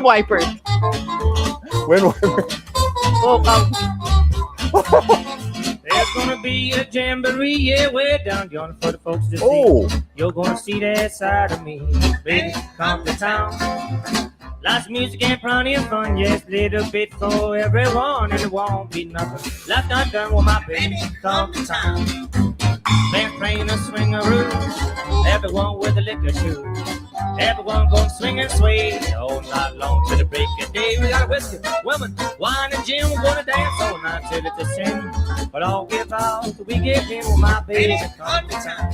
wipers. Wind wipers. Oh, There's gonna be a jamboree, yeah, way down yonder for the folks to see. Oh, You're gonna see that side of me, baby. Come to town. Lots of music and plenty of fun, yes, little bit for everyone, and it won't be nothing left undone with my baby. Come to town. Band playing a swingaroo, everyone with a liquor too. Everyone gonna swing and sway all night long till the break of day. We got a whiskey, women, wine and gin. We're gonna dance all night till it's a sin. But all give out, we give in with my baby. Come to town.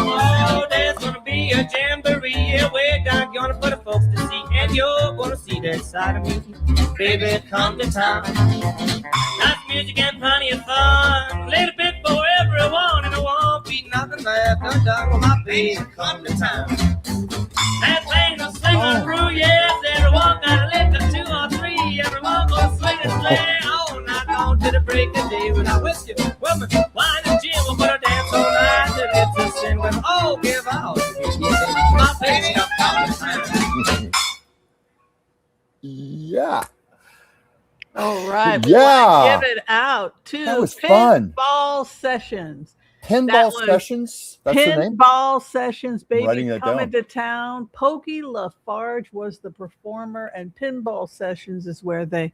Oh, there's gonna be a jamboree, yeah, way down yonder for the folks to see. And you're gonna see that side of me, baby, come to town. Lots of music and plenty of fun, little bit for everyone, and there won't be nothing left undone with my baby, come to town. That playing a swinging through, yes, everyone got a lick of 2 or 3, everyone gonna swing and play all night long till the break of day. When I whiskey, woman, wine and gin, we'll put a dance all night till it's a sin. But all give out, my baby, come to town. yeah. all right. We Yeah. want to give it out to That was fun. Pinball Sessions. Pinball That was Sessions. That's the name. Pinball Sessions, baby, Writing that coming down. to town. Pokey Lafarge was the performer, and Pinball Sessions is where they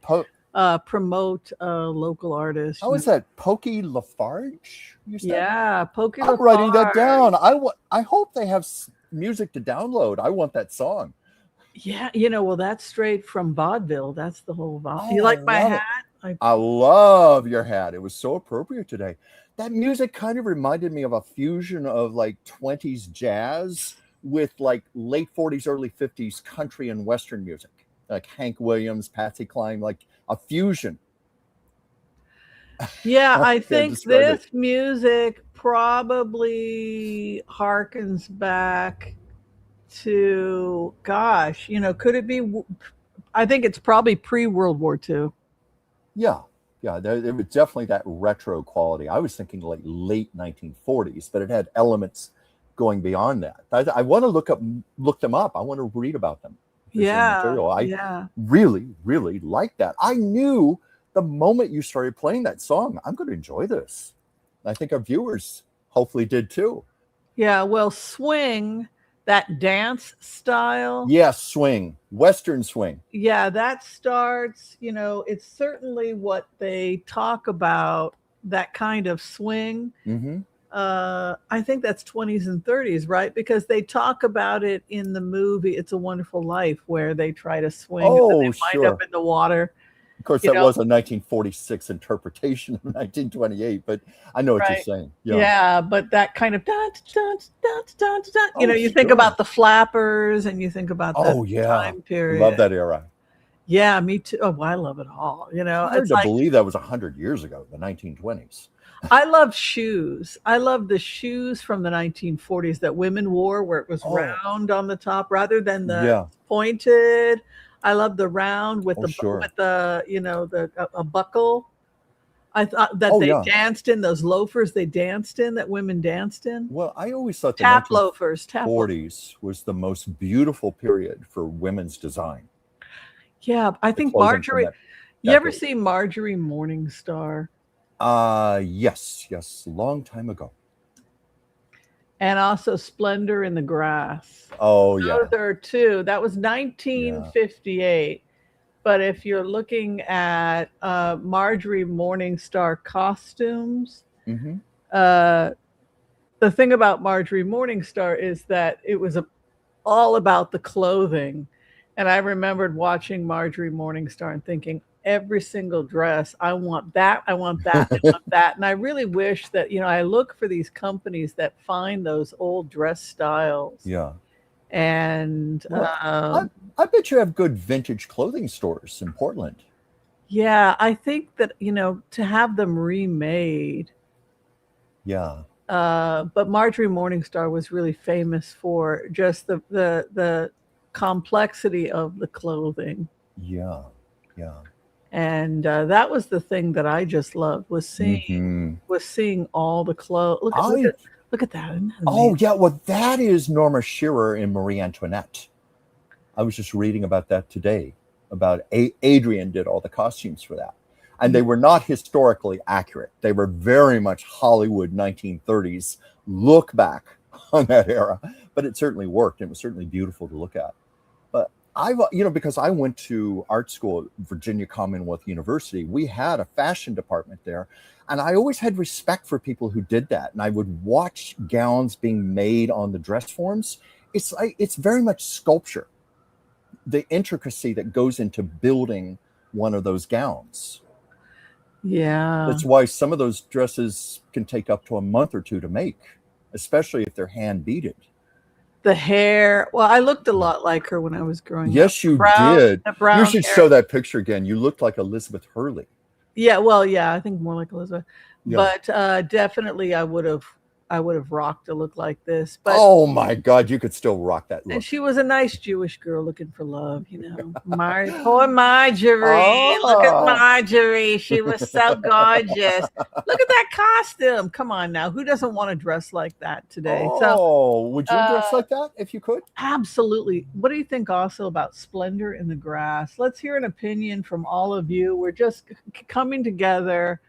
promote local artists. How is that? Pokey Lafarge? You said? Yeah, Pokey I'm Lafarge. writing that down. I hope they have music to download. I want that song. Yeah, well, that's straight from vaudeville. That's the whole vaudeville. Oh, You like I my love it. hat? I love your hat. It was so appropriate today. That music kind of reminded me of a fusion of like 20s jazz with like late 40s, early 50s country and Western music, like Hank Williams, Patsy Cline, like a fusion. Yeah, I Can't think describe this music probably harkens back to, gosh, could it be? I think it's probably pre-World War II. Yeah. It was definitely that retro quality. I was thinking like late 1940s, but it had elements going beyond that. I want to look them up. I want to read about them. Material. I really, really like that. I knew the moment you started playing that song, I'm going to enjoy this. I think our viewers hopefully did too. Yeah, well, swing, that dance style. Yeah, swing, Western swing. Yeah, that starts, it's certainly what they talk about, that kind of swing. Mm-hmm. I think that's 20s and 30s, right? Because they talk about it in the movie It's a Wonderful Life, where they try to swing and then they wind up in the water. Of course, that was a 1946 interpretation of 1928, but I know what you're saying. Yeah, but that kind of you think about the Flappers and you think about the time period. Love that era. Yeah, me too. Oh, I love it all. Hard to believe that was 100 years ago, the 1920s. I love shoes. I love the shoes from the 1940s that women wore, where it was round on the top rather than the pointed. I love the round with a buckle. I thought that they danced in those loafers they danced in, that women danced in. Well, I always thought the tap loafers 40s was the most beautiful period for women's design. Yeah, I think Marjorie. You ever see Marjorie Morningstar? Yes, long time ago. and also Splendor in the Grass. Oh, yeah. Those are two. That was 1958. But if you're looking at Marjorie Morningstar costumes, the thing about Marjorie Morningstar is that it was all about the clothing. And I remembered watching Marjorie Morningstar and thinking, every single dress, I want that, I want that, I want that. And I really wish that, I look for these companies that find those old dress styles. Yeah. And I bet you have good vintage clothing stores in Portland. Yeah, I think that, to have them remade. Yeah. But Marjorie Morningstar was really famous for just the complexity of the clothing. Yeah. Yeah. And that was the thing that I just loved, was seeing all the clothes. Look at that. Oh, yeah. Well, that is Norma Shearer in Marie Antoinette. I was just reading about that today, about Adrian did all the costumes for that. And they were not historically accurate. They were very much Hollywood 1930s look back on that era. But it certainly worked. It was certainly beautiful to look at. But because I went to art school at Virginia Commonwealth University, we had a fashion department there. And I always had respect for people who did that. And I would watch gowns being made on the dress forms. It's very much sculpture, the intricacy that goes into building one of those gowns. Yeah. That's why some of those dresses can take up to a month or two to make, especially if they're hand beaded. The hair. Well, I looked a lot like her when I was growing up. Yes, you did. You should show that picture again. You looked like Elizabeth Hurley. Yeah, well, yeah, I think more like Elizabeth. Yeah. But definitely I would have rocked a look like this. But oh my God, you could still rock that look. And she was a nice Jewish girl looking for love, Poor Marjorie. Look at Marjorie. She was so gorgeous. Look at that costume. Come on now. Who doesn't want to dress like that today? Would you dress like that if you could? Absolutely. What do you think also about Splendor in the Grass? Let's hear an opinion from all of you. We're just coming together.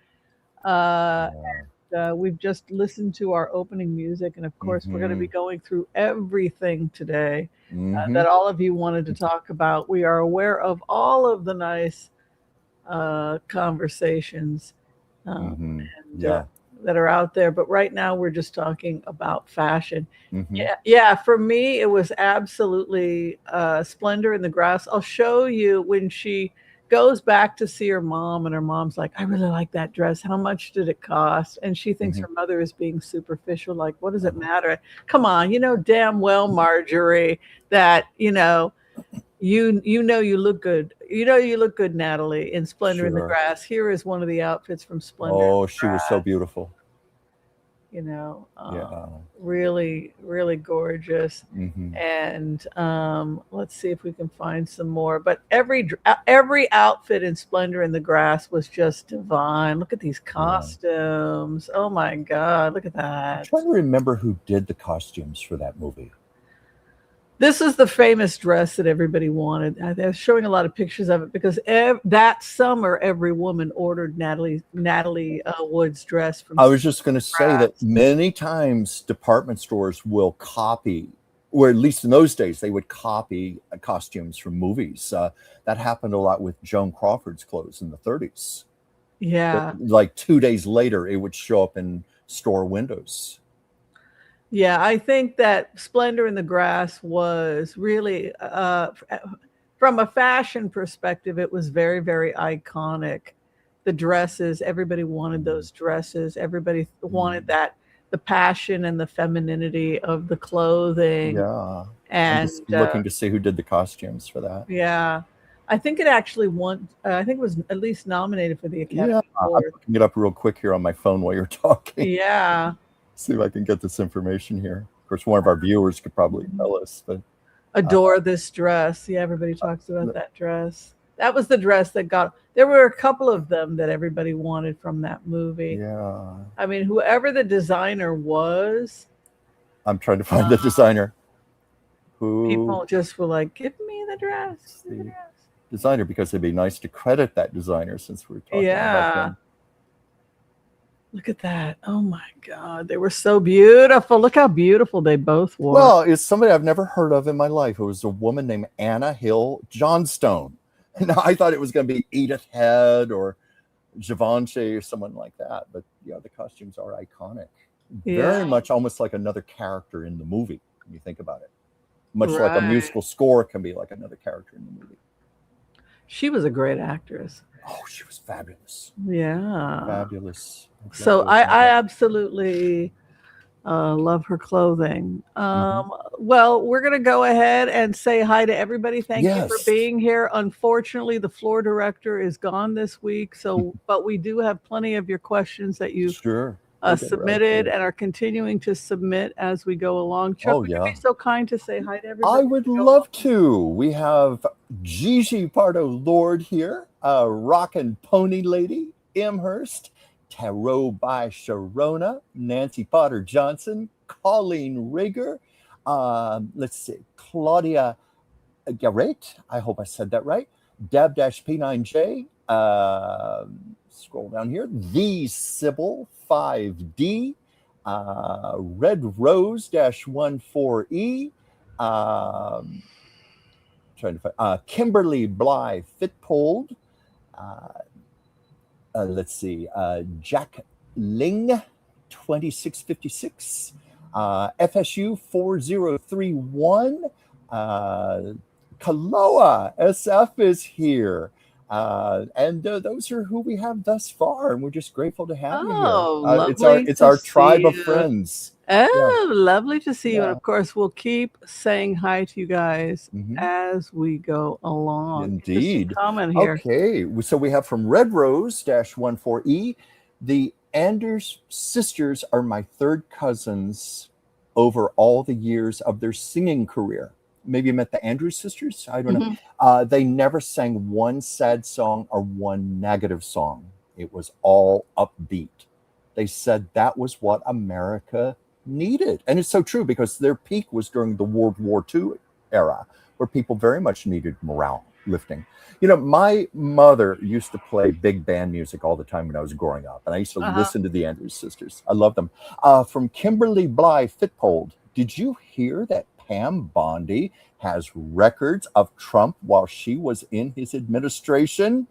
We've just listened to our opening music, and of course we're going to be going through everything today that all of you wanted to talk about. We are aware of all of the nice conversations that are out there, but right now we're just talking about fashion. Yeah, for me it was absolutely Splendor in the Grass. I'll show you when she goes back to see her mom, and her mom's like, I really like that dress. How much did it cost? And she thinks her mother is being superficial. Like, what does it matter? Come on, damn well, Marjorie, that, you look good. You look good, Natalie, in Splendor in the Grass. Here is one of the outfits from Splendor. Oh, she was so beautiful. Really, really gorgeous. And let's see if we can find some more. But every outfit in Splendor in the Grass was just divine. Look at these costumes. Oh my God, look at that. I'm trying to remember who did the costumes for that movie. This is the famous dress that everybody wanted. They're showing a lot of pictures of it because that summer, every woman ordered Natalie Wood's dress from. I was just going to say that many times department stores will copy, or at least in those days, they would copy costumes from movies. That happened a lot with Joan Crawford's clothes in the 30s. Yeah. But like 2 days later, it would show up in store windows. Yeah, I think that Splendor in the Grass was really, from a fashion perspective, it was very, very iconic. The dresses, everybody wanted those dresses. Everybody wanted the passion and the femininity of the clothing. Yeah. And I'm just looking to see who did the costumes for that. Yeah. I think it actually won. I think it was at least nominated for the Academy Award. I'm looking it up real quick here on my phone while you're talking. Yeah. See if I can get this information here. Of course, one of our viewers could probably tell us. But adore this dress. Yeah, everybody talks about that dress. That was the dress that there were a couple of them that everybody wanted from that movie. Yeah. I mean, whoever the designer was. I'm trying to find the designer. Who people just were like, give me the dress. Designer, because it'd be nice to credit that designer since we're talking about them. Look at that. Oh my God. They were so beautiful. Look how beautiful they both were. Well, it's somebody I've never heard of in my life. It was a woman named Anna Hill Johnstone. Now, I thought it was going to be Edith Head or Givenchy or someone like that. But yeah, the costumes are iconic. Very much almost like another character in the movie, when you think about it. Much like a musical score can be like another character in the movie. She was a great actress. Oh, she was fabulous. Yeah. Fabulous. So I absolutely love her clothing. Well, we're going to go ahead and say hi to everybody. Thank you for being here. Unfortunately, the floor director is gone this week. So, but we do have plenty of your questions that you've submitted and are continuing to submit as we go along. Chuck, would you be so kind to say hi to everybody? I would love to. We have Gigi Pardo Lord here, Rockin' Pony Lady, Amherst, Tarot by Sharona, Nancy Potter Johnson, Colleen Rager, let's see, Claudia Garrett, I hope I said that right, Dab-P9J, scroll down here, The Sybil 5D, Red Rose-14E, trying to find, Kimberly Bly Fitpold, let's see, Jack Ling 2656, FSU 4031, Kaloa SF is here. And those are who we have thus far, and we're just grateful to have you here. It's our tribe of friends. Oh, lovely to see you. And of course, we'll keep saying hi to you guys as we go along. Indeed. Comment here. Okay. So we have from Red Rose-14E, the Anders sisters are my third cousins over all the years of their singing career. Maybe you met the Andrews sisters? I don't know. They never sang one sad song or one negative song. It was all upbeat. They said that was what America needed. And it's so true, because their peak was during the World War II era, where people very much needed morale lifting. You know, my mother used to play big band music all the time when I was growing up, and I used to listen to the Andrews sisters. I love them. From Kimberly Bly Fitpold, did you hear that Pam Bondi has records of Trump while she was in his administration?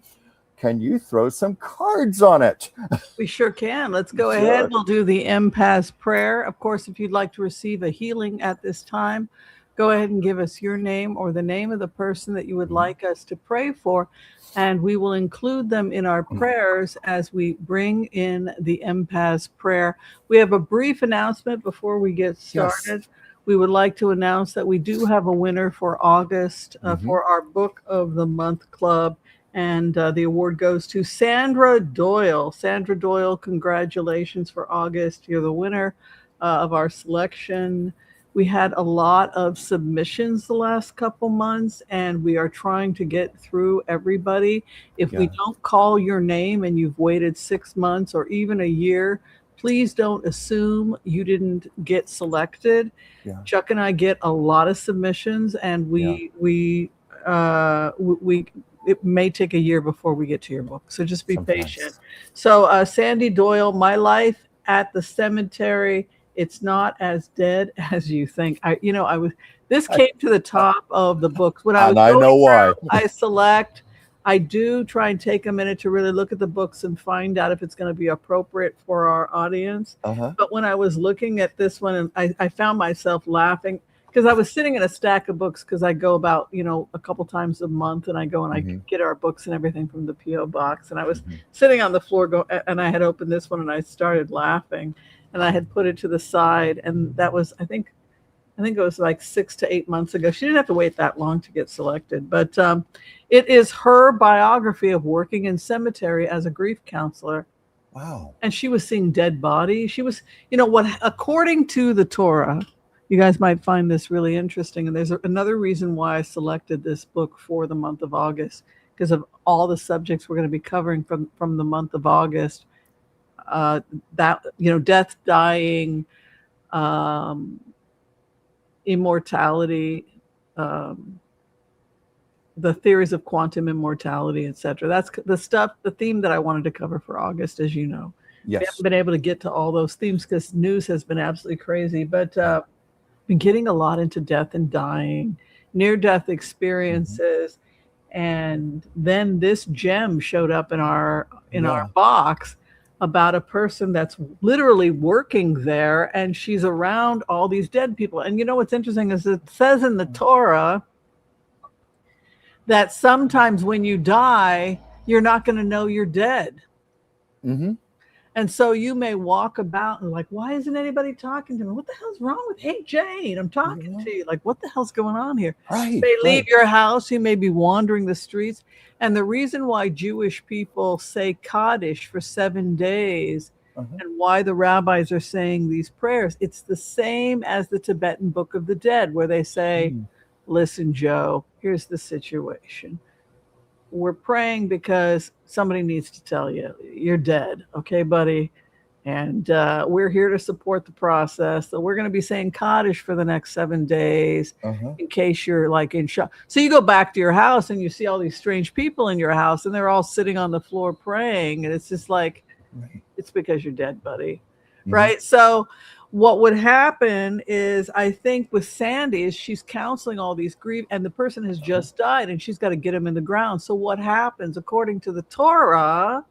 Can you throw some cards on it? We sure can. Let's go ahead. We'll do the empath prayer. Of course, if you'd like to receive a healing at this time, go ahead and give us your name or the name of the person that you would like us to pray for, and we will include them in our prayers as we bring in the empath prayer. We have a brief announcement before we get started. We would like to announce that we do have a winner for August for our Book of the Month Club. And the award goes to Sandra Doyle. Sandra Doyle, congratulations for August. You're the winner of our selection. We had a lot of submissions the last couple months, and we are trying to get through everybody. If we don't call your name and you've waited 6 months or even a year, please don't assume you didn't get selected. Chuck and I get a lot of submissions, and it may take a year before we get to your book. So just be patient. So Sandy Doyle, My Life at the Cemetery, It's Not as Dead as You Think. This came to the top of the books. When I know why. I select, I do try and take a minute to really look at the books and find out if it's going to be appropriate for our audience. But when I was looking at this one, and I found myself laughing, because I was sitting in a stack of books, because I go about, a couple times a month, and I go and I get our books and everything from the P.O. box. And I was sitting on the floor and I had opened this one, and I started laughing, and I had put it to the side. And that was, I think it was like 6 to 8 months ago. She didn't have to wait that long to get selected. But it is her biography of working in cemetery as a grief counselor. Wow. And she was seeing dead bodies. She was, according to the Torah, you guys might find this really interesting. And there's another reason why I selected this book for the month of August, because of all the subjects we're going to be covering from the month of August. Death, dying, immortality, the theories of quantum immortality, etc. That's the theme that I wanted to cover for August, as you know. We haven't been able to get to all those themes because news has been absolutely crazy. But been getting a lot into death and dying, near-death experiences, and then this gem showed up in our box about a person that's literally working there, and she's around all these dead people. And you know what's interesting is it says in the Torah that sometimes when you die, you're not going to know you're dead. And so you may walk about and like, why isn't anybody talking to me? What the hell's wrong with, hey, Jane, I'm talking to you. Like, what the hell's going on here? You may leave your house. You may be wandering the streets. And the reason why Jewish people say Kaddish for 7 days and why the rabbis are saying these prayers, it's the same as the Tibetan Book of the Dead, where they say, listen, Joe, here's the situation. We're praying because somebody needs to tell you you're dead. Okay, buddy. And we're here to support the process. So we're going to be saying Kaddish for the next 7 days in case you're like in shock. So you go back to your house and you see all these strange people in your house and they're all sitting on the floor praying. And it's just like, it's because you're dead, buddy. Right. So what would happen is, I think with Sandy, is she's counseling all these grief, and the person has just died, and she's got to get him in the ground. So what happens, according to the Torah,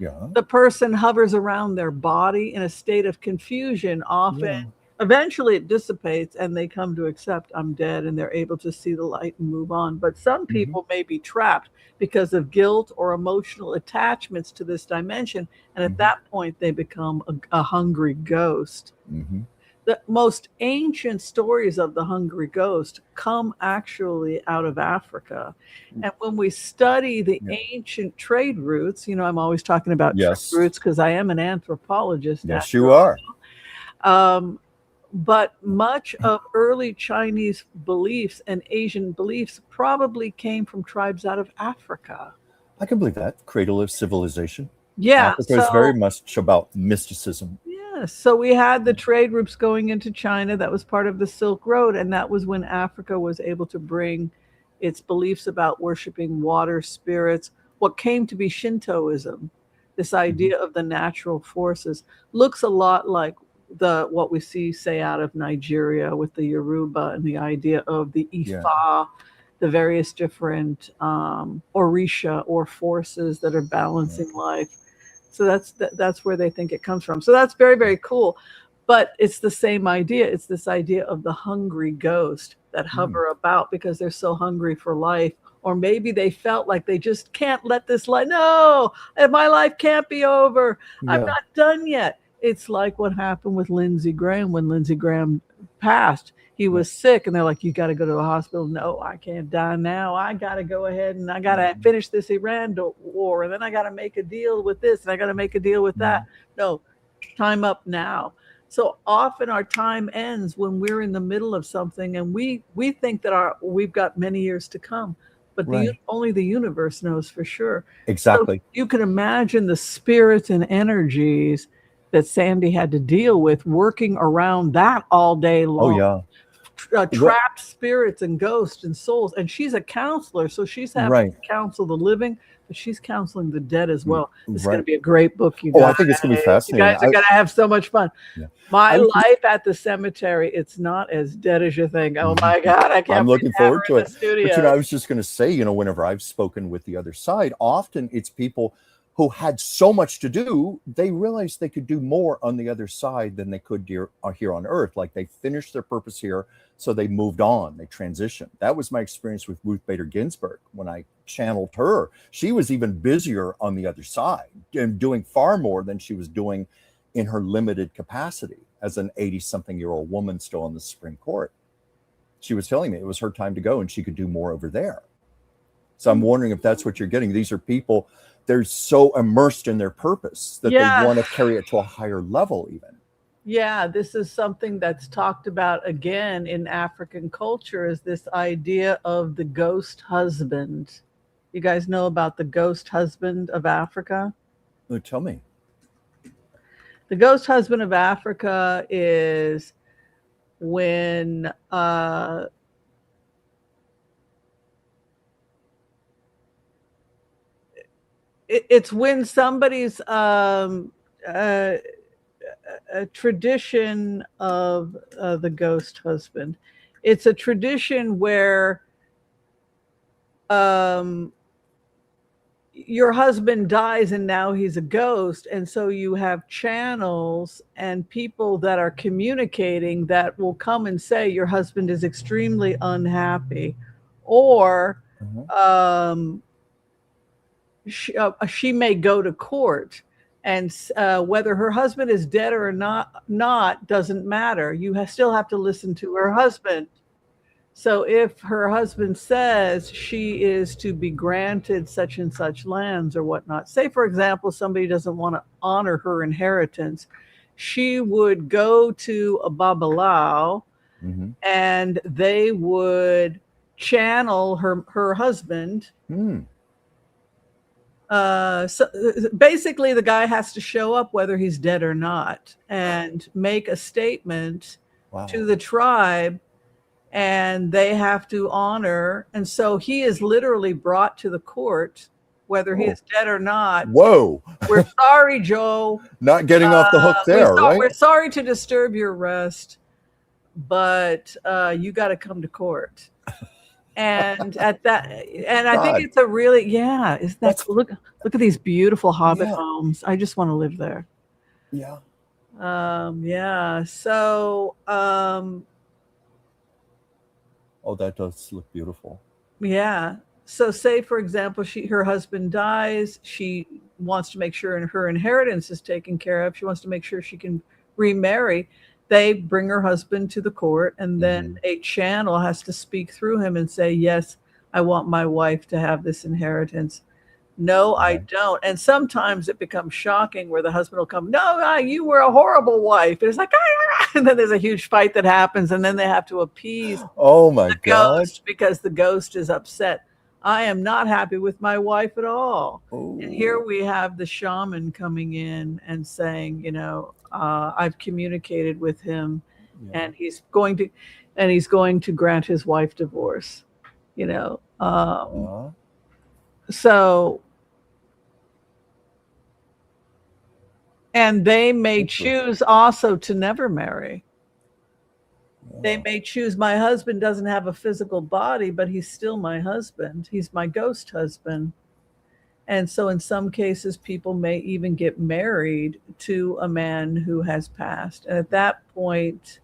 the person hovers around their body in a state of confusion. Often, eventually it dissipates, and they come to accept, I'm dead, and they're able to see the light and move on. But some people may be trapped because of guilt or emotional attachments to this dimension. And at that point, they become a hungry ghost. The most ancient stories of the hungry ghost come actually out of Africa. And when we study the ancient trade routes, you know, I'm always talking about trade routes because I am an anthropologist. Yes, you are. But much of early Chinese beliefs and Asian beliefs probably came from tribes out of Africa. I can believe that. Cradle of civilization. Yeah. Africa is very much about mysticism. Yeah. So we had the trade routes going into China. That was part of the Silk Road. And that was when Africa was able to bring its beliefs about worshiping water spirits, what came to be Shintoism. This idea of the natural forces looks a lot like what we see, say, out of Nigeria with the Yoruba and the idea of the Ifa, the various different Orisha or forces that are balancing life. So that's where they think it comes from. So that's very, very cool. But it's the same idea. It's this idea of the hungry ghost that hover about because they're so hungry for life. Or maybe they felt like they just can't let this life, no, my life can't be over. I'm not done yet. It's like what happened with Lindsey Graham when Lindsey Graham passed. He was sick, and they're like, you got to go to the hospital. No, I can't die now. I got to go ahead and I got to finish this Iran war, and then I got to make a deal with this, and I got to make a deal with that. No, time up now. So often our time ends when we're in the middle of something, and we think that we've got many years to come. But only the universe knows for sure. Exactly. So you can imagine the spirits and energies that Sandy had to deal with working around that all day long. Trapped spirits and ghosts and souls. And she's a counselor, so she's having to counsel the living, but she's counseling the dead as well. It's going to be a great book, you guys. I think it's going to be fascinating. You guys are going to have so much fun. My life at the cemetery, it's not as dead as you think. Oh my God, I can't. I'm looking forward to it. But you know, I was just going to say, you know, whenever I've spoken with the other side, often it's people who had so much to do, they realized they could do more on the other side than they could here on Earth. Like they finished their purpose here, so they moved on, they transitioned. That was my experience with Ruth Bader Ginsburg. When I channeled her, she was even busier on the other side and doing far more than she was doing in her limited capacity as an 80-something-year-old woman still on the Supreme Court. She was telling me it was her time to go and she could do more over there. So I'm wondering if that's what you're getting. These are people, they're so immersed in their purpose that they want to carry it to a higher level even. Yeah, this is something that's talked about again in African culture, is this idea of the ghost husband. You guys know about the ghost husband of Africa? Oh, tell me. The ghost husband of Africa is when it's when somebody's a tradition of the ghost husband. It's a tradition where your husband dies and now he's a ghost, and so you have channels and people that are communicating that will come and say your husband is extremely unhappy, or she may go to court, and whether her husband is dead or not doesn't matter. You still have to listen to her husband. So if her husband says she is to be granted such and such lands or whatnot, say, for example, somebody doesn't want to honor her inheritance, she would go to a babalao, and they would channel her husband. So basically, the guy has to show up whether he's dead or not and make a statement to the tribe, and they have to honor. And so he is literally brought to the court, whether he is dead or not. Whoa. We're sorry, Joe. Not getting off the hook there, right? We're sorry to disturb your rest, but you got to come to court. And at that, and I think it's a really, isn't that, look at these beautiful Hobbit homes. I just want to live there. So, oh, that does look beautiful. Yeah. So say, for example, her husband dies. She wants to make sure her inheritance is taken care of. She wants to make sure she can remarry. They bring her husband to the court, and then a channel has to speak through him and say, yes, I want my wife to have this inheritance. No, I don't. And sometimes it becomes shocking where the husband will come, no, you were a horrible wife. And it's like, and then there's a huge fight that happens, and then they have to appease the ghost because the ghost is upset. I am not happy with my wife at all. Ooh. And here we have the shaman coming in and saying, I've communicated with him, and he's going to grant his wife divorce. So, and they may choose also to never marry. They may choose, my husband doesn't have a physical body, but he's still my husband. He's my ghost husband. And so in some cases, people may even get married to a man who has passed. And at that point,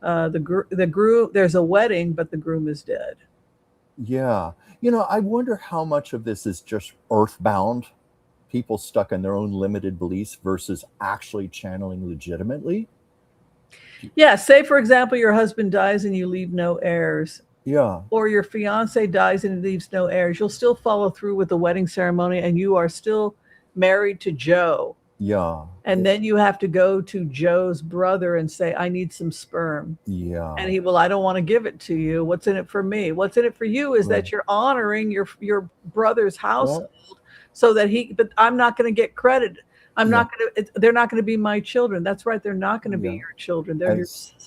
the groom, there's a wedding, but the groom is dead. Yeah. I wonder how much of this is just earthbound, people stuck in their own limited beliefs versus actually channeling legitimately. Yeah. Say, for example, your husband dies and you leave no heirs. Yeah. Or your fiance dies and leaves no heirs. You'll still follow through with the wedding ceremony, and you are still married to Joe. Yeah. And then you have to go to Joe's brother and say, I need some sperm. Yeah. And he will, I don't want to give it to you. What's in it for me? What's in it for you is that you're honoring your brother's household so that but I'm not going to get credit. They're not going to be my children. That's right. They're not going to be your children.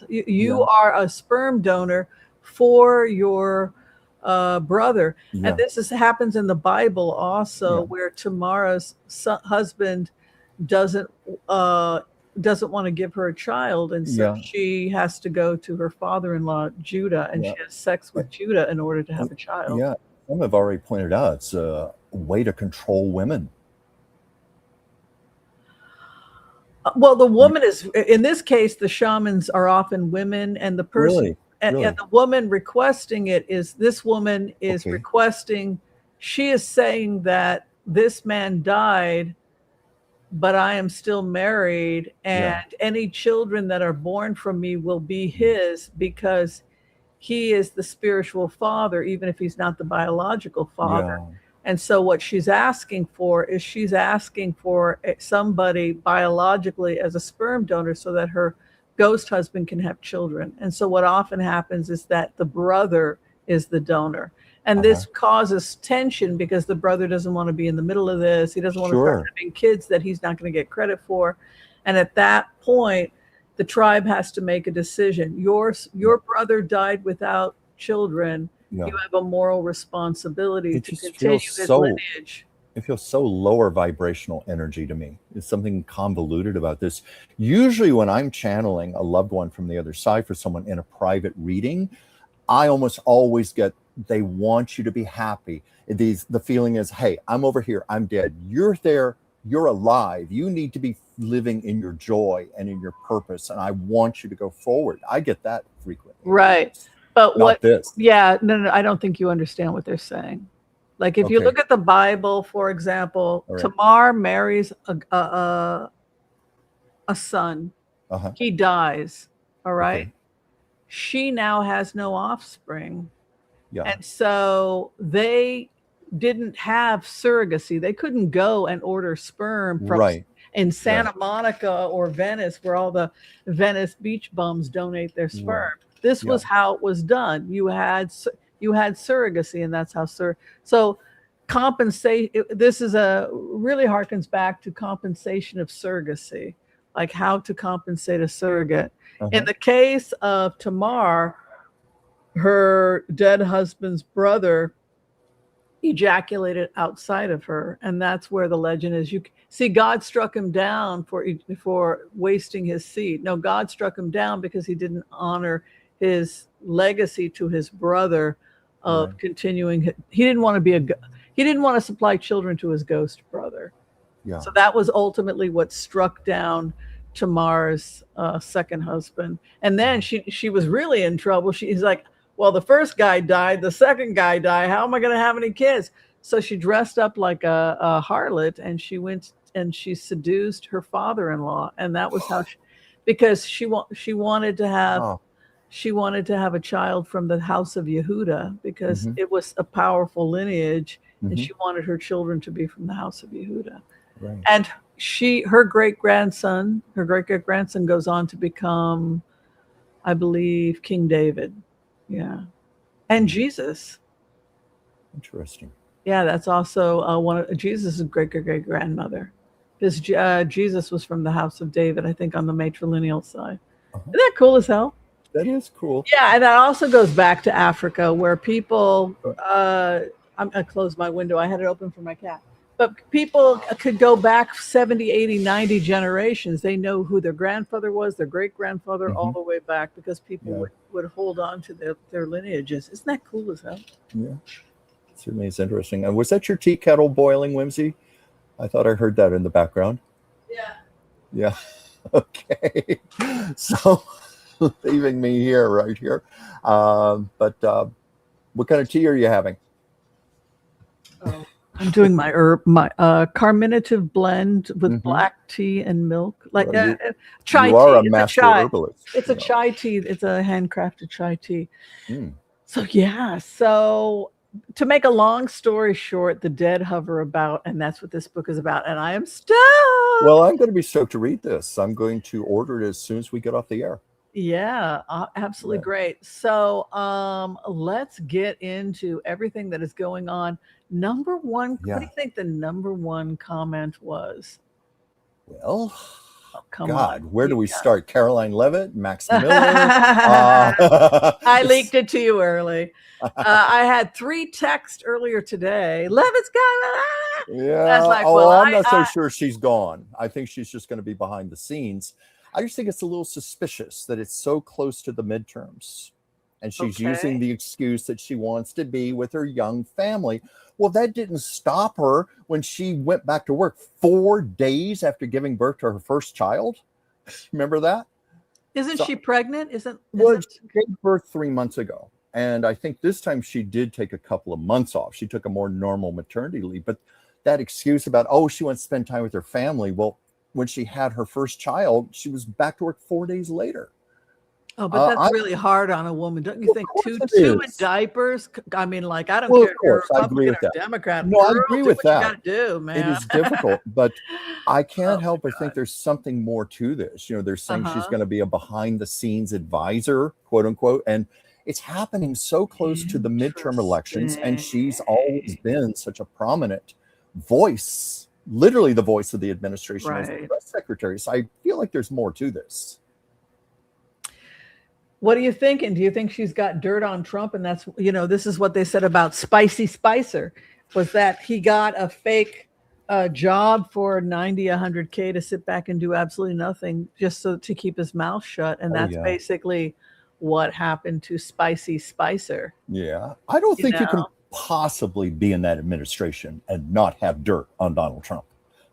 You are a sperm donor for your brother. And this happens in the Bible also, where Tamara's husband doesn't want to give her a child, and so she has to go to her father-in-law Judah, and she has sex with Judah in order to have a child. Yeah, some have already pointed out it's a way to control women. Well, the woman is, in this case, the shamans are often women, and the person and the woman requesting it is, this woman is requesting, she is saying that this man died, but I am still married, and any children that are born from me will be his, because he is the spiritual father, even if he's not the biological father. And so what she's asking for is, she's asking for somebody biologically as a sperm donor so that her ghost husband can have children. And so what often happens is that the brother is the donor. And this causes tension because the brother doesn't want to be in the middle of this. He doesn't want to start having kids that he's not going to get credit for. And at that point, the tribe has to make a decision. Your brother died without children. You have a moral responsibility to continue his lineage. It feels so lower vibrational energy to me. There's something convoluted about this. Usually, when I'm channeling a loved one from the other side for someone in a private reading, I almost always get they want you to be happy. The feeling is, hey, I'm over here, I'm dead. You're there, you're alive. You need to be living in your joy and in your purpose, and I want you to go forward. I get that frequently. Right. But not this. Yeah, no, I don't think you understand what they're saying. Like if you look at the Bible, for example, right. Tamar marries a son. He dies. All right. Okay. She now has no offspring. Yeah. And so they didn't have surrogacy. They couldn't go and order sperm from in Santa Monica or Venice, where all the Venice beach bums donate their sperm. Right. This was how it was done. You had surrogacy, and that's how so compensate. This is really harkens back to compensation of surrogacy, like how to compensate a surrogate. In the case of Tamar, her dead husband's brother ejaculated outside of her, and that's where the legend is. You see, God struck him down for wasting his seed. No, God struck him down because he didn't honor his legacy to his brother of continuing. He didn't want to supply children to his ghost brother. Yeah. So that was ultimately what struck down Tamar's second husband. And then she was really in trouble. She's like, well, the first guy died, the second guy died. How am I going to have any kids? So she dressed up like a harlot, and she went and she seduced her father-in-law, and that was how because she wanted to have. She wanted to have a child from the house of Yehuda because it was a powerful lineage, and she wanted her children to be from the house of Yehuda. Right. And her great-great-grandson goes on to become, I believe, King David. Yeah. And Jesus. Interesting. Yeah, that's also one of Jesus' great-great-great-grandmother. Because Jesus was from the house of David, I think, on the matrilineal side. Isn't that cool as hell? That is cool. Yeah, and that also goes back to Africa, where people, I'm going to close my window. I had it open for my cat. But people could go back 70, 80, 90 generations. They know who their grandfather was, their great-grandfather, all the way back, because people would hold on to their lineages. Isn't that cool as hell? Yeah, certainly is interesting. And was that your tea kettle boiling, Whimsy? I thought I heard that in the background. Yeah. Yeah. Okay. So... leaving me right here. But what kind of tea are you having? Oh, I'm doing my carminative blend with black tea and milk. Like chai tea. You are a master herbalist. It's a chai tea. It's a handcrafted chai tea. So yeah. So to make a long story short, the dead hover about, and that's what this book is about. And I am stoked. Well, I'm going to be stoked to read this. I'm going to order it as soon as we get off the air. Yeah, absolutely great. So let's get into everything that is going on. Number one, what do you think the number one comment was? Well, where do we start? Caroline Leavitt, Max Miller? I leaked it to you early. I had 3 texts earlier today. Leavitt's gone. Yeah. That's like, I'm not so sure she's gone. I think she's just going to be behind the scenes. I just think it's a little suspicious that it's so close to the midterms, and she's using the excuse that she wants to be with her young family. Well, that didn't stop her when she went back to work 4 days after giving birth to her first child. Remember that? Isn't she pregnant? She gave birth 3 months ago. And I think this time she did take a couple of months off. She took a more normal maternity leave. But that excuse about, she wants to spend time with her family. Well, when she had her first child, she was back to work 4 days later. Oh, but that's really hard on a woman, don't you think? Two in diapers. I mean, like, I don't care if you're a Republican or Democrat. No, I agree with that. You got to do, man. It is difficult, but I can't help but think there's something more to this. They're saying she's going to be a behind-the-scenes advisor, quote unquote, and it's happening so close to the midterm elections, and she's always been such a prominent voice. Literally the voice of the administration as the press secretary. So I feel like there's more to this. What are you thinking? Do you think she's got dirt on Trump? And that's, this is what they said about Spicy Spicer. was that he got a fake job for 90, 100K to sit back and do absolutely nothing just so to keep his mouth shut. And that's basically what happened to Spicy Spicer. Yeah. I don't think you can possibly be in that administration and not have dirt on Donald Trump.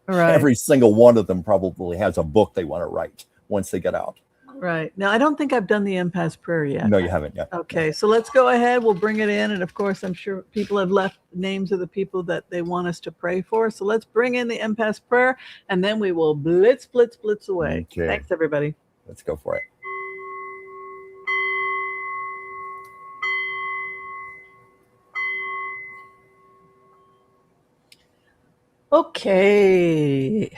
Right. Every single one of them probably has a book they want to write once they get out. Right. Now, I don't think I've done the Empath's Prayer yet. No, you haven't yet. Okay, so let's go ahead. We'll bring it in. And of course, I'm sure people have left names of the people that they want us to pray for. So let's bring in the Empath's Prayer, and then we will blitz away. Okay. Thanks, everybody. Let's go for it. Okay.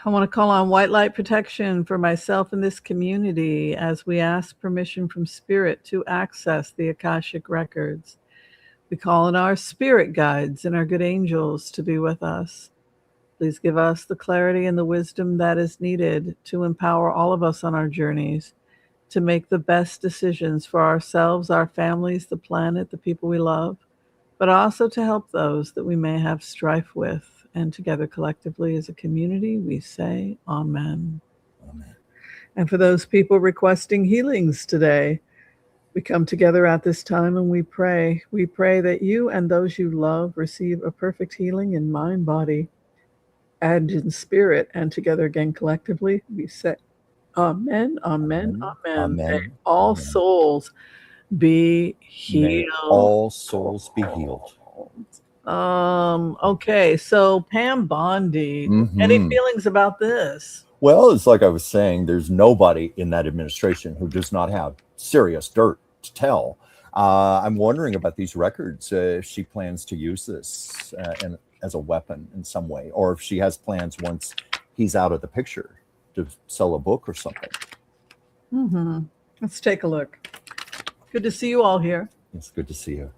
I want to call on white light protection for myself and this community as we ask permission from Spirit to access the Akashic records. We call on our spirit guides and our good angels to be with us. Please give us the clarity and the wisdom that is needed to empower all of us on our journeys to make the best decisions for ourselves, our families, the planet, the people we love, but also to help those that we may have strife with. And together collectively as a community, we say Amen. Amen. And for those people requesting healings today, we come together at this time and we pray. We pray that you and those you love receive a perfect healing in mind, body, and in spirit. And together again collectively, we say Amen, Amen, Amen. Amen. May all Amen. Souls be healed. May all souls be healed. Okay, so Pam Bondi, any feelings about this? Well, it's like I was saying, there's nobody in that administration who does not have serious dirt to tell. I'm wondering about these records, if she plans to use this as a weapon in some way, or if she has plans once he's out of the picture to sell a book or something. Let's take a look. Good to see you all here. It's good to see you.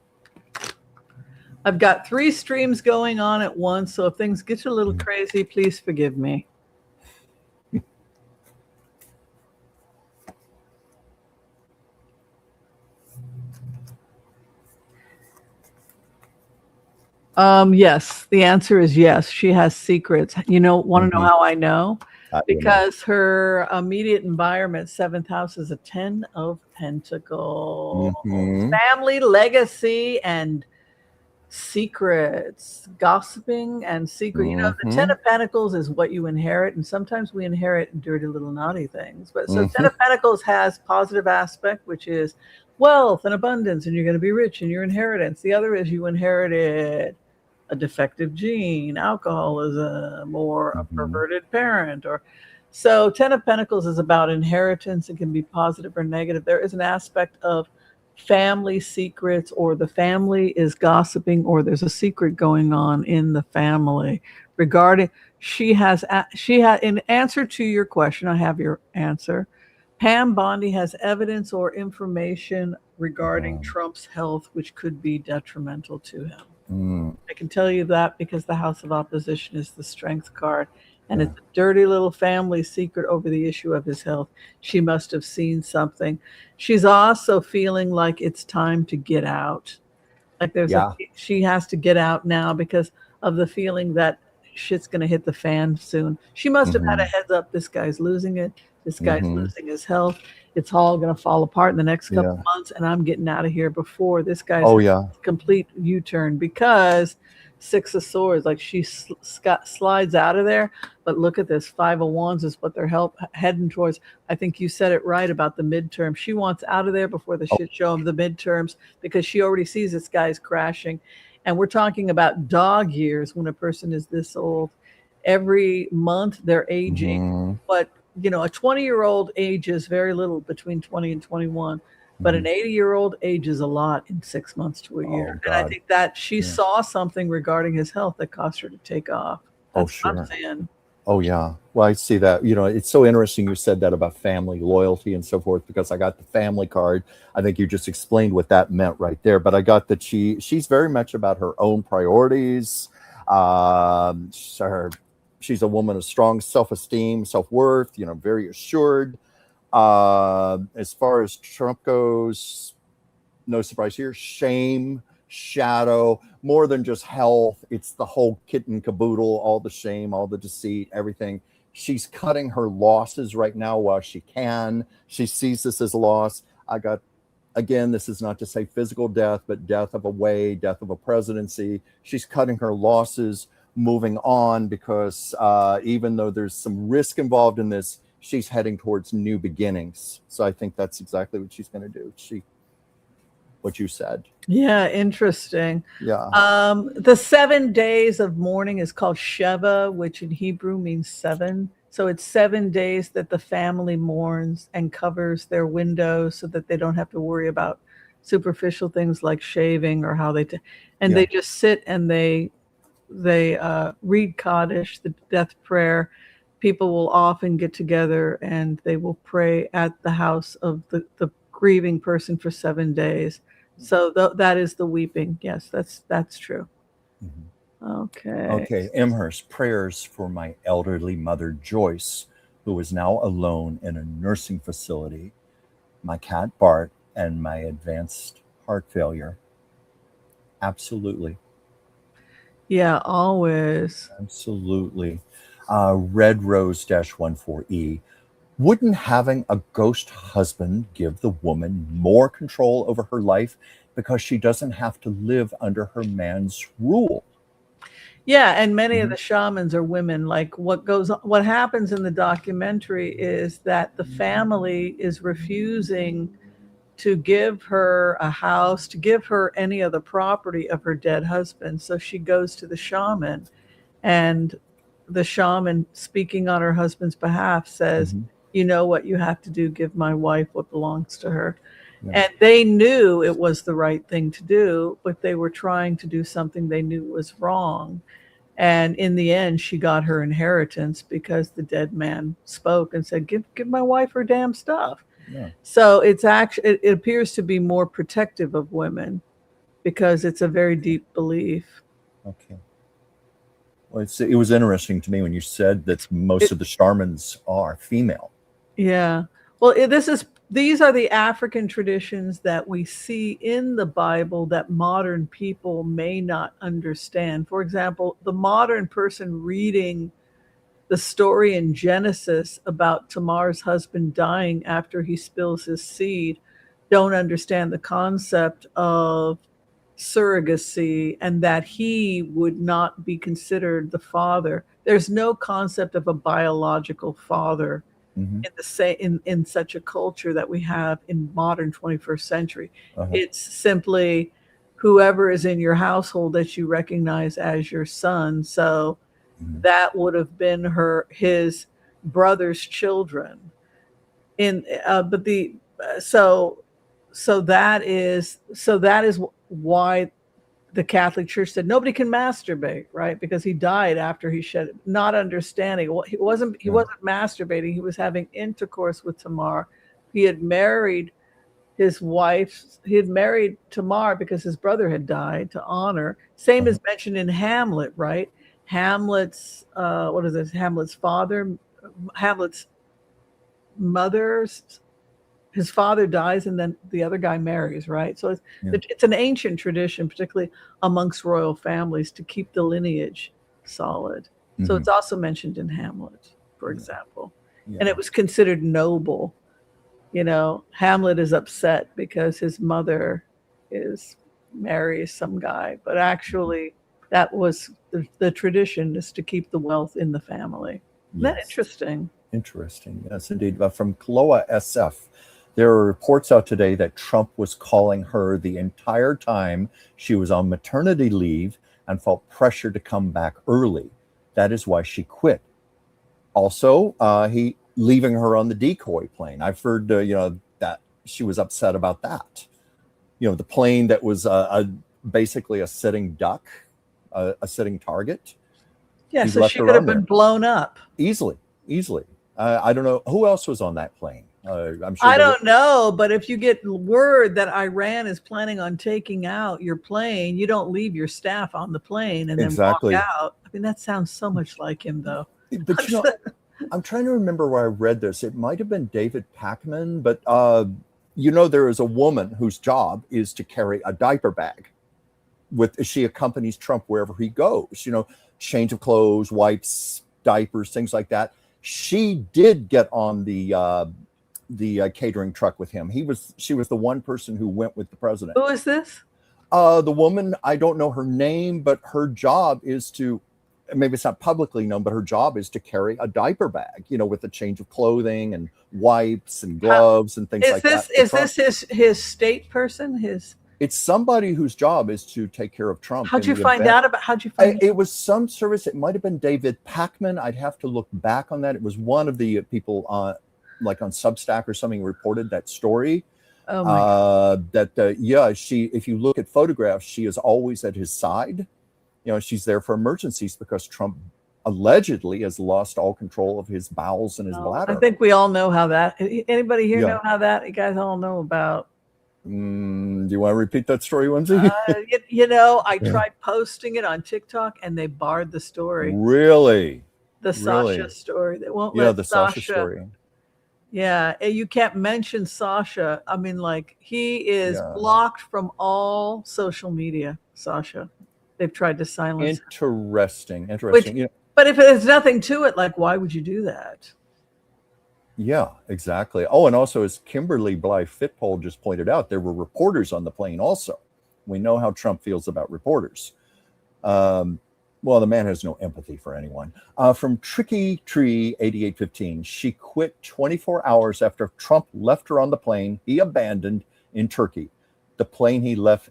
I've got 3 streams going on at once, so if things get you a little crazy, please forgive me. Yes, the answer is yes. She has secrets. Want to know how I know? Because her immediate environment, 7th house, is a 10 of Pentacles. Family, legacy, and secrets, gossiping and secret. The 10 of Pentacles is what you inherit, and sometimes we inherit dirty little naughty things. But so 10 of Pentacles has positive aspect, which is wealth and abundance, and you're going to be rich in your inheritance. The other is you inherited a defective gene, alcoholism, or a perverted parent, or so 10 of Pentacles is about inheritance. It can be positive or negative. There is an aspect of family secrets, or the family is gossiping, or there's a secret going on in the family regarding she has in answer to your question. I have your answer. Pam Bondi has evidence or information regarding Trump's health which could be detrimental to him. I can tell you that because the House of Opposition is the Strength card, and it's a dirty little family secret over the issue of his health. She must have seen something. She's also feeling like it's time to get out. Like she has to get out now because of the feeling that shit's going to hit the fan soon. She must have had a heads up. This guy's losing it. This guy's losing his health. It's all going to fall apart in the next couple of months, and I'm getting out of here before this guy's complete U-turn, because 6 of Swords, like she slides out of there. But look at this, 5 of Wands is what they're heading towards. I think you said it right about the midterm. She wants out of there before the shit show of the midterms, because she already sees this guy's crashing. And we're talking about dog years when a person is this old. Every month they're aging. But, a 20-year-old ages very little between 20 and 21. But an 80-year-old ages a lot in 6 months to a year. And I think that she saw something regarding his health that caused her to take off. That's what I'm saying. Oh, yeah. Well, I see that. It's so interesting you said that about family loyalty and so forth, because I got the family card. I think you just explained what that meant right there. But I got that she's very much about her own priorities. She's a woman of strong self-esteem, self-worth, very assured. As far as Trump goes, no surprise here, shame, shadow, more than just health. It's the whole kit and caboodle, all the shame, all the deceit, everything. She's cutting her losses right now while she can. She sees this as loss. Again, this is not to say physical death, but death of a way, death of a presidency. She's cutting her losses, moving on, because even though there's some risk involved in this, she's heading towards new beginnings. So I think that's exactly what she's going to do. What you said. Yeah, interesting. Yeah. The 7 days of mourning is called Sheva, which in Hebrew means 7. So it's 7 days that the family mourns and covers their windows so that they don't have to worry about superficial things like shaving or how they they just sit and they read Kaddish, the death prayer. People will often get together and they will pray at the house of the grieving person for 7 days. So that is the weeping. Yes, that's true. Mm-hmm. Okay. Amherst, prayers for my elderly mother, Joyce, who is now alone in a nursing facility, my cat, Bart, and my advanced heart failure. Absolutely. Yeah, always. Absolutely. Red Rose -14E. Wouldn't having a ghost husband give the woman more control over her life because she doesn't have to live under her man's rule? Yeah, and many of the shamans are women. Like what happens in the documentary is that the family is refusing to give her a house, to give her any of the property of her dead husband. So she goes to the shaman, and the shaman, speaking on her husband's behalf, says, you know what you have to do, give my wife what belongs to her. Yeah. And they knew it was the right thing to do, but they were trying to do something they knew was wrong. And in the end, she got her inheritance because the dead man spoke and said, give my wife her damn stuff. Yeah. So it appears to be more protective of women because it's a very deep belief. Okay. Well, it was interesting to me when you said that most of the shamans are female. Yeah. Well, these are the African traditions that we see in the Bible that modern people may not understand. For example, the modern person reading the story in Genesis about Tamar's husband dying after he spills his seed don't understand the concept of surrogacy and that he would not be considered the father. There's no concept of a biological father in such a culture that we have in modern 21st century. It's simply whoever is in your household that you recognize as your son. So that would have been his brother's children. So that is why the Catholic Church said nobody can masturbate, right? Because he died after he shed it, not understanding. Well, he wasn't masturbating. He was having intercourse with Tamar. He had married his wife. He had married Tamar because his brother had died to honor. Same as mentioned in Hamlet, right? Hamlet's mother's. His father dies and then the other guy marries, right? So it's an ancient tradition, particularly amongst royal families, to keep the lineage solid. So it's also mentioned in Hamlet, for example. And it was considered noble. You know, Hamlet is upset because his mother marries some guy, but actually that was the tradition, is to keep the wealth in the family. Isn't that interesting? Interesting, yes, indeed. From Kloa SF, there are reports out today that Trump was calling her the entire time she was on maternity leave and felt pressure to come back early. That is why she quit. Also, he leaving her on the decoy plane. I've heard, that she was upset about that. The plane that was basically a sitting duck, a sitting target. Yeah, so she could have been blown up. Easily. I don't know who else was on that plane. I'm sure I don't know, but if you get word that Iran is planning on taking out your plane, you don't leave your staff on the plane and then walk out. I mean, that sounds so much like him, though. But I'm trying to remember where I read this. It might have been David Pakman, but there is a woman whose job is to carry a diaper bag. she accompanies Trump wherever he goes, change of clothes, wipes, diapers, things like that. She did get on the catering truck with him. She was the one person who went with the president. Who is this? The woman, I don't know her name, but her job is to, maybe it's not publicly known, but her job is to carry a diaper bag, with a change of clothing and wipes and gloves and things like that. Is this his state person? It's somebody whose job is to take care of Trump. How'd you find out? It was some service. It might have been David Pakman. I'd have to look back on that. It was one of the people like on Substack or something reported that story. Oh my God. If you look at photographs, she is always at his side. She's there for emergencies because Trump allegedly has lost all control of his bowels and his bladder. I think we all know how that. Anybody here know how that? You guys all know about. Do you want to repeat that story, Whimsy? I tried posting it on TikTok and they barred the story. Really? The Sasha story. They won't let Sasha story. Yeah, you can't mention Sasha. I mean, he is blocked from all social media, Sasha. They've tried to silence. Interesting. But if there's nothing to it, why would you do that? Yeah, exactly. Oh, and also, as Kimberly Blythe-Fitpole just pointed out, there were reporters on the plane also. We know how Trump feels about reporters. Well, the man has no empathy for anyone. From Tricky Tree 8815, she quit 24 hours after Trump left her on the plane he abandoned in Turkey. The plane he left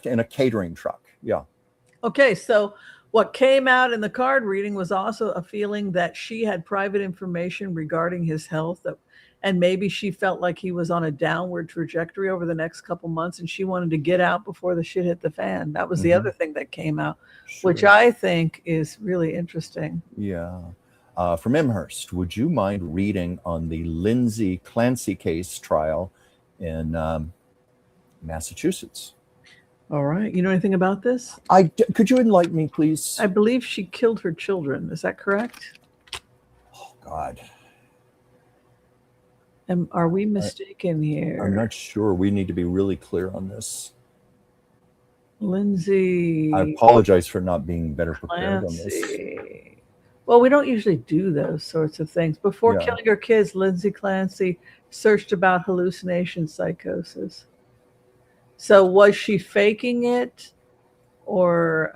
in a catering truck. Yeah. Okay, so what came out in the card reading was also a feeling that she had private information regarding his health, and maybe she felt like he was on a downward trajectory over the next couple months, and she wanted to get out before the shit hit the fan. That was the other thing that came out, which I think is really interesting. Yeah. From Amherst, would you mind reading on the Lindsay Clancy case trial in Massachusetts? All right. You know anything about this? Could you enlighten me, please? I believe she killed her children. Is that correct? Oh, God. Are we mistaken here? I'm not sure. We need to be really clear on this. Lindsay. I apologize for not being better prepared on this. Well, we don't usually do those sorts of things. Before killing her kids, Lindsay Clancy searched about hallucination psychosis. So was she faking it, or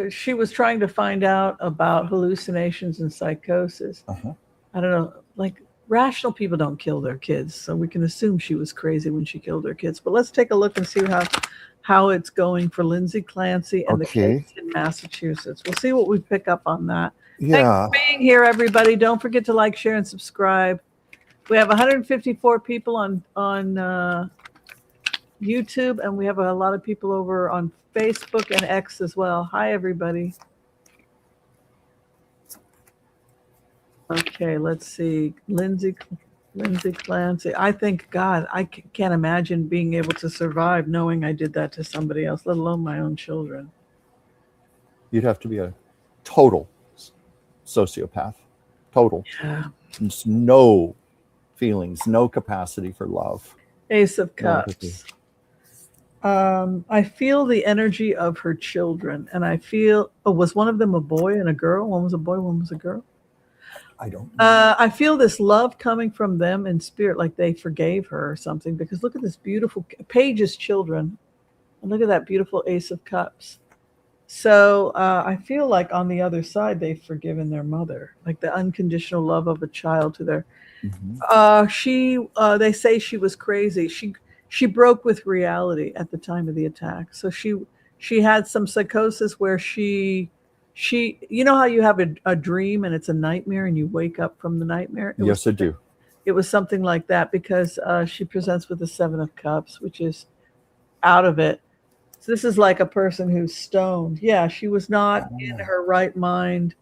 she was trying to find out about hallucinations and psychosis? I don't know. Rational people don't kill their kids, so we can assume she was crazy when she killed her kids. But let's take a look and see how it's going for Lindsay Clancy and the case in Massachusetts. We'll see what we pick up on that. Yeah. Thanks for being here, everybody. Don't forget to like, share, and subscribe. We have 154 people on YouTube, and we have a lot of people over on Facebook and X as well. Hi, everybody. Okay, let's see. Lindsay Clancy. I think, God, I can't imagine being able to survive knowing I did that to somebody else, let alone my own children. You'd have to be a total sociopath. Total. Yeah. There's no feelings, no capacity for love. Ace of Cups. I feel the energy of her children, and I feel, was one of them a boy and a girl? One was a boy, one was a girl? I don't know. I feel this love coming from them in spirit, like they forgave her or something, because look at this beautiful Paige's children, and look at that beautiful Ace of Cups. So I feel like on the other side, they've forgiven their mother, like the unconditional love of a child to their. They say she was crazy. She broke with reality at the time of the attack. So she had some psychosis where she you know how you have a dream and it's a nightmare and you wake up from the nightmare? Yes, I do. It was something like that, because she presents with the Seven of Cups, which is out of it. So this is like a person who's stoned. Yeah, she was not in her right mind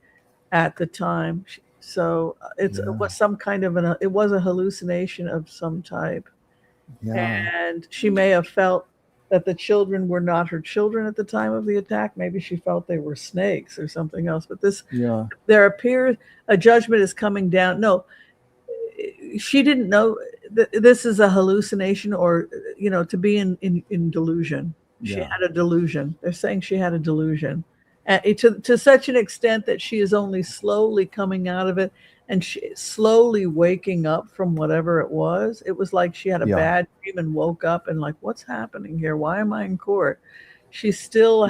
at the time. So it was some kind of it was a hallucination of some type. Yeah. And she may have felt that the children were not her children at the time of the attack. Maybe she felt they were snakes or something else. But there appears a judgment is coming down. No, she didn't know. this is a hallucination, or to be in delusion. She had a delusion. They're saying she had a delusion, to such an extent that she is only slowly coming out of it, and she slowly waking up from whatever it was. It was like she had a bad dream and woke up and like, what's happening here? Why am I in court? She's still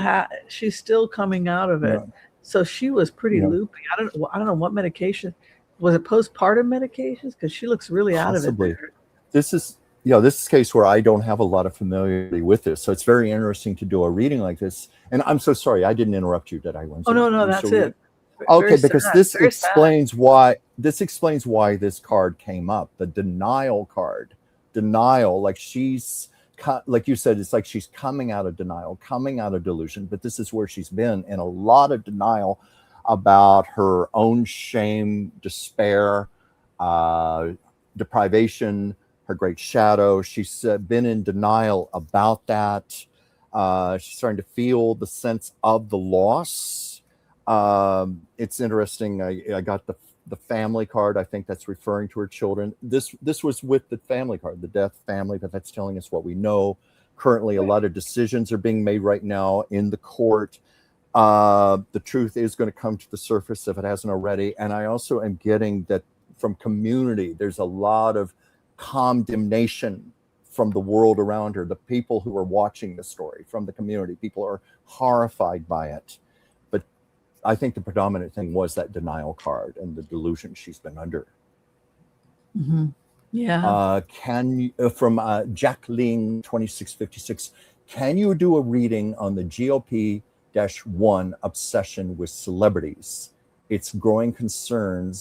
coming out of it. So she was pretty loopy. I don't know what medication. Was it postpartum medications? Because she looks really out of it. This is a case where I don't have a lot of familiarity with this, so it's very interesting to do a reading like this. And I'm so sorry, I didn't interrupt you, did I, Whimsy? Oh no, that's it. Okay, because this explains why this card came up. The denial card, like she's, like you said, it's like she's coming out of denial, coming out of delusion. But this is where she's been in a lot of denial about her own shame, despair, deprivation, her great shadow. She's been in denial about that. She's starting to feel the sense of the loss. It's interesting. I got the family card. I think that's referring to her children. This was with the family card, the death family, but that's telling us what we know. Currently, a lot of decisions are being made right now in the court. The truth is going to come to the surface if it hasn't already. And I also am getting that from community, there's a lot of condemnation from the world around her, the people who are watching the story, from the community. People are horrified by it. But I think the predominant thing was that denial card and the delusion she's been under. Mm-hmm. Yeah. Can you, from Jacqueline 2656, can you do a reading on the GOP-1 obsession with celebrities? It's growing concerning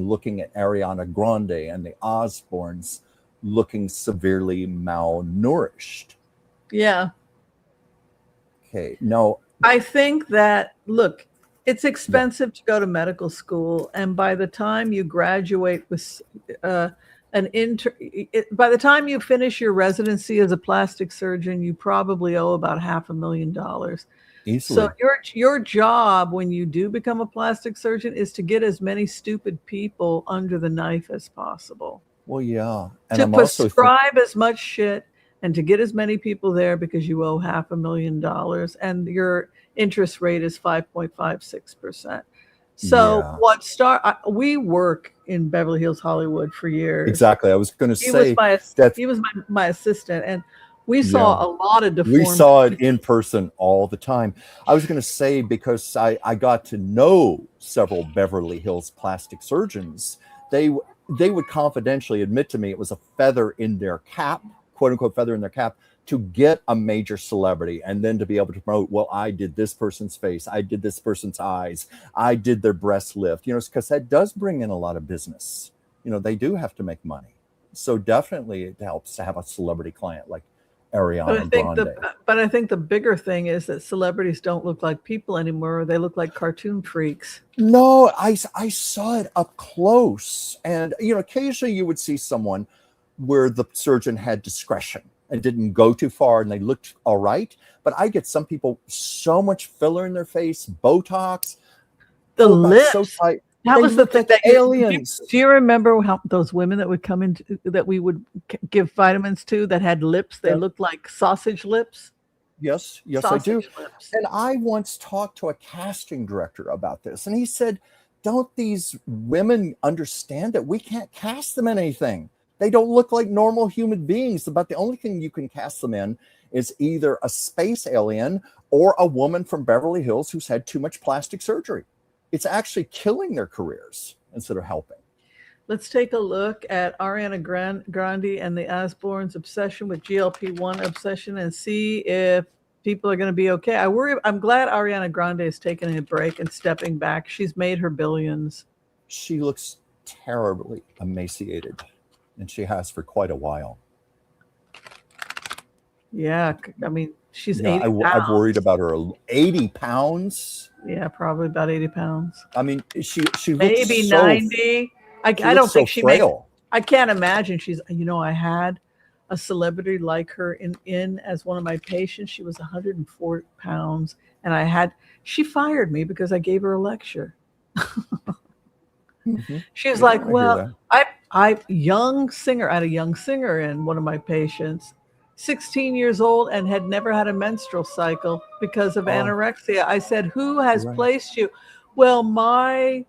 looking at Ariana Grande and the Osbournes looking severely malnourished. Yeah. Okay. No. I think that, look, it's expensive to go to medical school, and by the time you graduate with by the time you finish your residency as a plastic surgeon, you probably owe about $500,000. Easily. So your job when you do become a plastic surgeon is to get as many stupid people under the knife as possible. Well, yeah. And to I'm prescribe as much shit and to get as many people there, because you owe $500,000 and your interest rate is 5.56%. So we work in Beverly Hills, Hollywood for years. Exactly. I was going to say he was my assistant, and we saw a lot of deformity. We saw it in person all the time. I was going to say, because I got to know several Beverly Hills plastic surgeons, they would confidentially admit to me it was a feather in their cap, quote unquote feather in their cap, to get a major celebrity and then to be able to promote, well, I did this person's face, I did this person's eyes, I did their breast lift, because that does bring in a lot of business. They do have to make money. So definitely it helps to have a celebrity client like Ariana Grande. But I think the bigger thing is that celebrities don't look like people anymore. They look like cartoon freaks. No, I saw it up close. And, occasionally you would see someone where the surgeon had discretion and didn't go too far and they looked all right. But I get some people so much filler in their face, Botox. The lips. So tight. That was the thing. Like aliens. Do you remember how those women that would come in that we would give vitamins to that had lips? They looked like sausage lips. Yes, I do. Lips. And I once talked to a casting director about this, and he said, don't these women understand that we can't cast them in anything? They don't look like normal human beings. About the only thing you can cast them in is either a space alien or a woman from Beverly Hills who's had too much plastic surgery. It's actually killing their careers instead of helping. Let's take a look at Ariana Grande and the Osbournes' obsession with GLP-1 obsession and see if people are going to be okay. I'm glad Ariana Grande is taking a break and stepping back. She's made her billions. She looks terribly emaciated, and she has for quite a while. Yeah, I mean, she's 80 pounds. I've worried about her. 80 pounds? Yeah, probably about 80 pounds. I mean, she looks maybe so, 90. I don't think she makes. I can't imagine she's. I had a celebrity like her in as one of my patients. She was 104 pounds, and she fired me because I gave her a lecture. Mm-hmm. She was like, "Well, I had a young singer in one of my patients, 16 years old and had never had a menstrual cycle because of anorexia. I said, "Who has placed you?" Well, my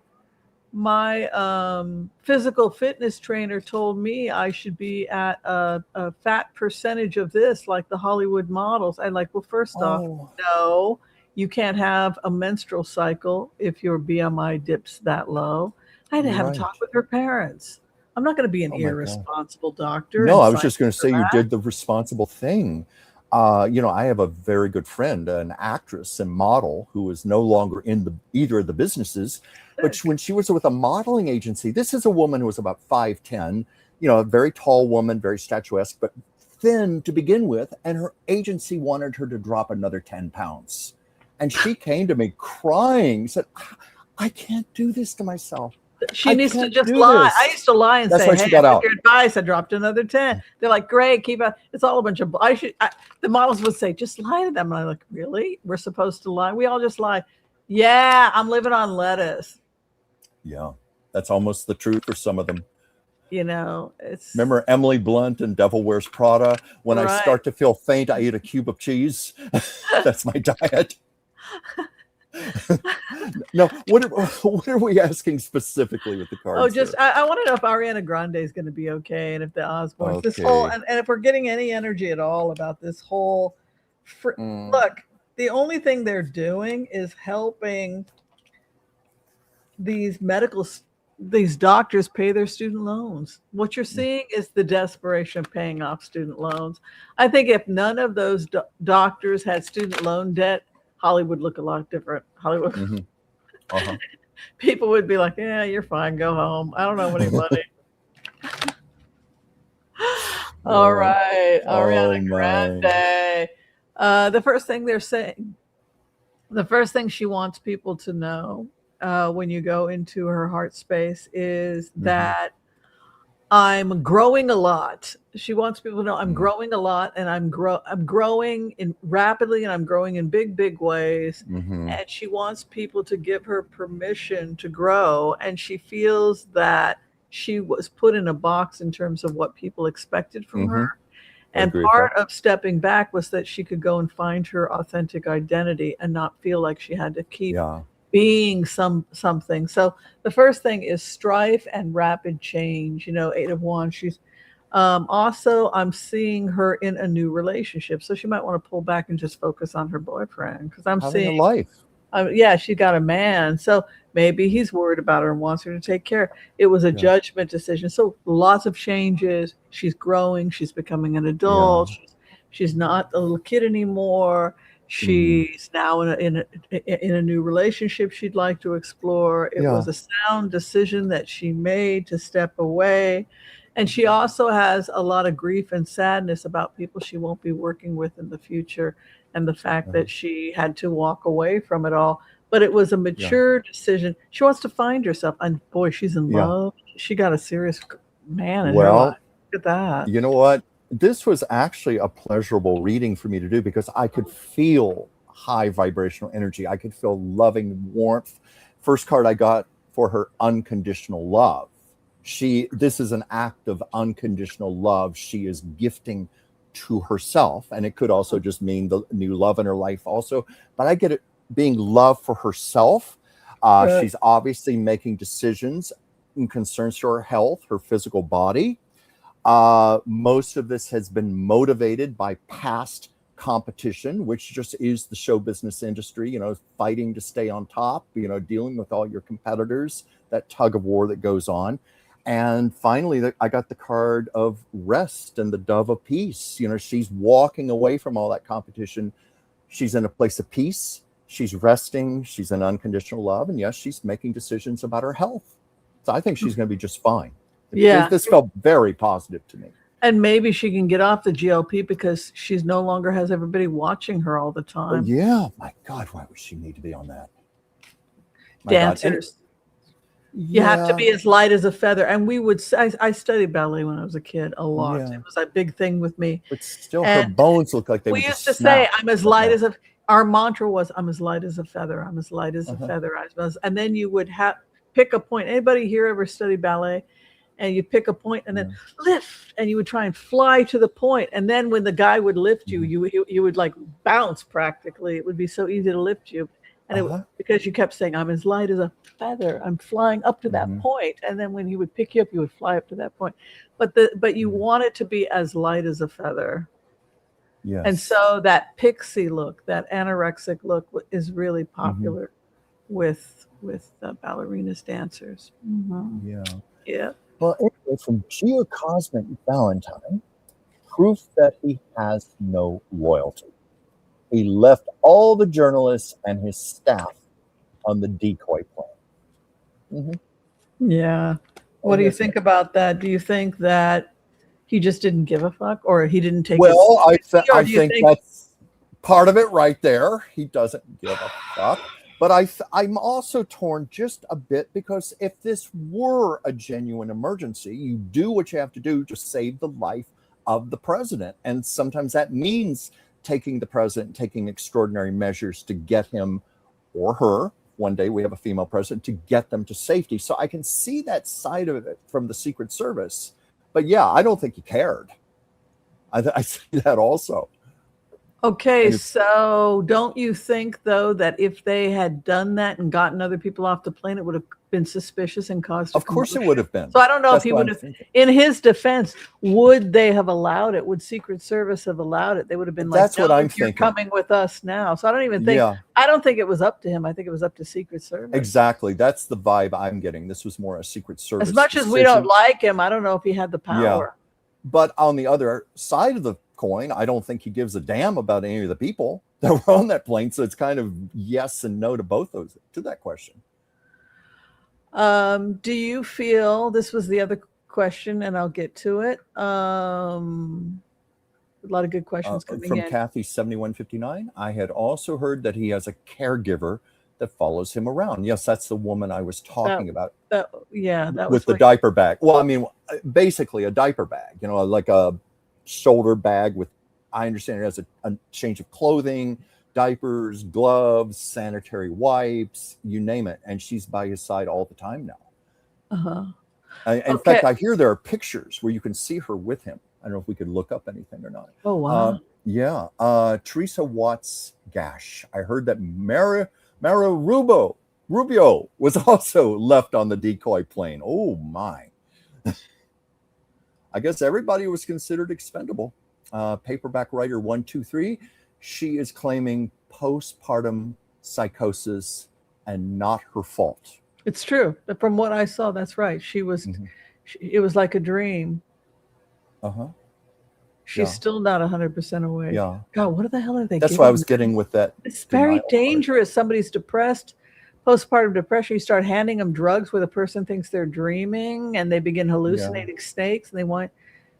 physical fitness trainer told me I should be at a fat percentage of this, like the Hollywood models. I'm like, well, first off, no, you can't have a menstrual cycle if your BMI dips that low. I had to have a talk with her parents. I'm not going to be an irresponsible doctor. No, I was just going to say you did the responsible thing. I have a very good friend, an actress and model who is no longer in either of the businesses. But when she was with a modeling agency, this is a woman who was about 5'10", a very tall woman, very statuesque, but thin to begin with. And her agency wanted her to drop another 10 pounds. And she came to me crying, said, "I can't do this to myself. She needs to just lie." I used to lie and say, "Hey, I took your advice. I dropped another 10." They're like, "Great, keep it." It's all a bunch of. The models would say, "Just lie to them." And I'm like, "Really? We're supposed to lie? We all just lie." Yeah, I'm living on lettuce. Yeah, that's almost the truth for some of them. It's. Remember Emily Blunt and Devil Wears Prada? When I start to feel faint, I eat a cube of cheese. That's my diet. No, what are we asking specifically with the cards? I want to know if Ariana Grande is going to be okay, and if the Osbournes, this whole, and if we're getting any energy at all about this whole. Look, the only thing they're doing is helping these doctors pay their student loans. What you're seeing is the desperation of paying off student loans. I think if none of those doctors had student loan debt, Hollywood look a lot different. Hollywood, people would be like, "Yeah, you're fine. Go home. I don't know any money." All right, Ariana Grande. The first thing they're saying, the first thing she wants people to know when you go into her heart space is that I'm growing a lot. She wants people to know I'm growing a lot, and I'm growing rapidly, and I'm growing in big ways. And she wants people to give her permission to grow. And she feels that she was put in a box in terms of what people expected from her. And part of stepping back was that she could go and find her authentic identity and not feel like she had to keep being something. So the first thing is strife and rapid change. 8 of Wands. She's also, I'm seeing her in a new relationship, so she might want to pull back and just focus on her boyfriend, because I'm seeing a life. She got a man, so maybe he's worried about her and wants her to take care. It was a judgment decision. So lots of changes. She's growing. She's becoming an adult. She's not a little kid anymore. She's now in a new relationship she'd like to explore. It was a sound decision that she made to step away. And she also has a lot of grief and sadness about people she won't be working with in the future, and the fact that she had to walk away from it all. But it was a mature decision. She wants to find herself. And boy, she's in love. She got a serious man in her life. Look at that. You know what? This was actually a pleasurable reading for me to do, because I could feel high vibrational energy. I could feel loving warmth. First card I got for her, unconditional love. This is an act of unconditional love she is gifting to herself. And it could also just mean the new love in her life also. But I get it being love for herself. She's obviously making decisions in concerns to her health, her physical body. Most of this has been motivated by past competition, which just is the show business industry, fighting to stay on top, dealing with all your competitors, that tug of war that goes on. And finally, I got the card of rest and the dove of peace. She's walking away from all that competition. She's in a place of peace. She's resting. She's in unconditional love. And yes, she's making decisions about her health. So I think she's going to be just fine. This felt very positive to me. And maybe she can get off the GLP because she's no longer has everybody watching her all the time. My God, why would she need to be on that? Dancers. You have to be as light as a feather. And I studied ballet when I was a kid a lot. It was a big thing with me. But still, her bones look like they we used to say, I'm as light as our mantra was, I'm as light as a feather. I'm as light as a feather. And then you would pick a point. Anybody here ever study ballet? and you pick a point and then lift, and you would try and fly to the point. And then when the guy would lift you, you would like bounce practically. It would be so easy to lift you. And because you kept saying, I'm as light as a feather, I'm flying up to that point. And then when he would pick you up, you would fly up to that point. But you want it to be as light as a feather. Yes. And so that pixie look, that anorexic look is really popular with ballerinas, dancers. Yeah. Well, anyway, from Geocosmic Valentine, proof that he has no loyalty. He left all the journalists and his staff on the decoy plane. Yeah. What do you think about that? Do you think that he just didn't give a fuck, or he didn't take it? I think that's part of it right there. He doesn't give a fuck. But I'm also torn just a bit, because if this were a genuine emergency, you do what you have to do to save the life of the president. And sometimes that means taking the president, taking extraordinary measures to get him or her, one day we have a female president, to get them to safety. So I can see that side of it from the Secret Service. But yeah, I don't think he cared. I see that also. Okay, so don't you think, though, that if they had done that and gotten other people off the plane, it would have been suspicious and caused? Of course it would have been. So I don't know if he would have, in his defense, would they have allowed it? Would Secret Service have allowed it? They would have been like, that's what I'm you're thinking. Coming with us now. So I don't even think, I don't think it was up to him. I think it was up to Secret Service. Exactly. That's the vibe I'm getting. This was more a Secret Service. As much as we don't like him, I don't know if he had the power. Yeah. But on the other side of the coin, I don't think he gives a damn about any of the people that were on that plane. So it's kind of yes and no to both those, to that question. Do you feel, this was the other question, and I'll get to it. A lot of good questions coming from in. Kathy 7159. I had also heard that he has a caregiver that follows him around. Yes, that's the woman I was talking about. That was with the diaper bag. Well, I mean, basically a diaper bag, like a shoulder bag with, I understand it has a change of clothing, diapers, gloves, sanitary wipes, you name it. And she's by his side all the time now. In fact, I hear there are pictures where you can see her with him. I don't know if we could look up anything or not. Oh, wow. Teresa Watts Gash. I heard that Mara Rubio was also left on the decoy plane. Oh, my. I guess everybody was considered expendable. Paperback writer 123. She is claiming postpartum psychosis and not her fault. It's true. From what I saw, that's right. She was, it was like a dream. She's still not 100% awake. Yeah. God, what the hell are they? That's what I was getting with that. It's very dangerous. Somebody's depressed, postpartum depression. You start handing them drugs where the person thinks they're dreaming, and they begin hallucinating snakes, and they want.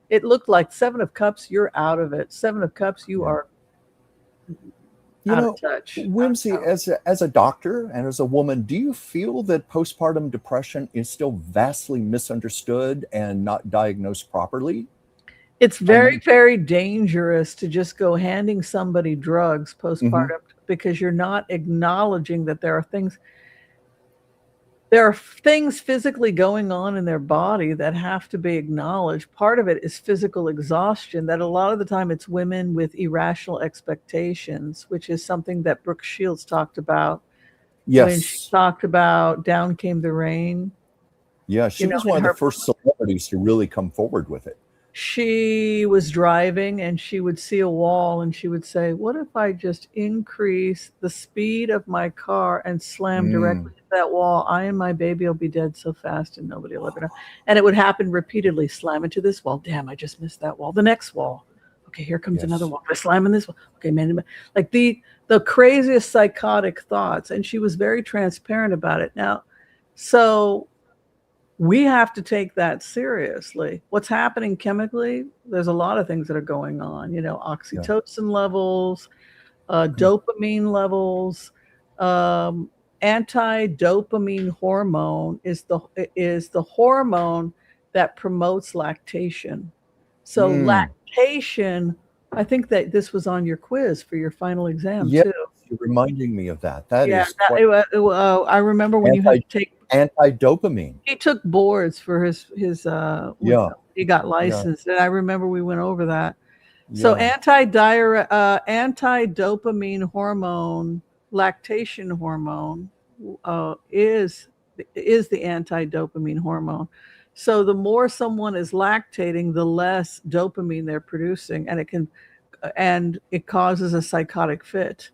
It looked like 7 of Cups. You're out of it. 7 of Cups. You are out of touch. Whimsy, as a doctor and as a woman, do you feel that postpartum depression is still vastly misunderstood and not diagnosed properly? It's very, very dangerous to just go handing somebody drugs postpartum because you're not acknowledging that there are things physically going on in their body that have to be acknowledged. Part of it is physical exhaustion, that a lot of the time it's women with irrational expectations, which is something that Brooke Shields talked about. Yes. When she talked about Down Came the Rain. Yeah, she was one of the first celebrities to really come forward with it. She was driving and she would see a wall and she would say, what if I just increase the speed of my car and slam directly into that wall? I and my baby will be dead so fast and nobody will ever know. And it would happen repeatedly. Slam into this wall. Damn, I just missed that wall. The next wall. Okay, here comes another wall. I slam in this wall. Okay, man. Like the craziest psychotic thoughts. And she was very transparent about it. Now, so we have to take that seriously. What's happening chemically? There's a lot of things that are going on. Oxytocin levels, dopamine levels. Anti-dopamine hormone is the hormone that promotes lactation. So lactation, I think that this was on your quiz for your final exam too. You're reminding me of that. I remember when you had to take anti-dopamine. He took boards for his he got licensed, and I remember we went over that. So anti-dopamine hormone, lactation hormone, is the anti-dopamine hormone. So the more someone is lactating, the less dopamine they're producing, and it causes a psychotic fit.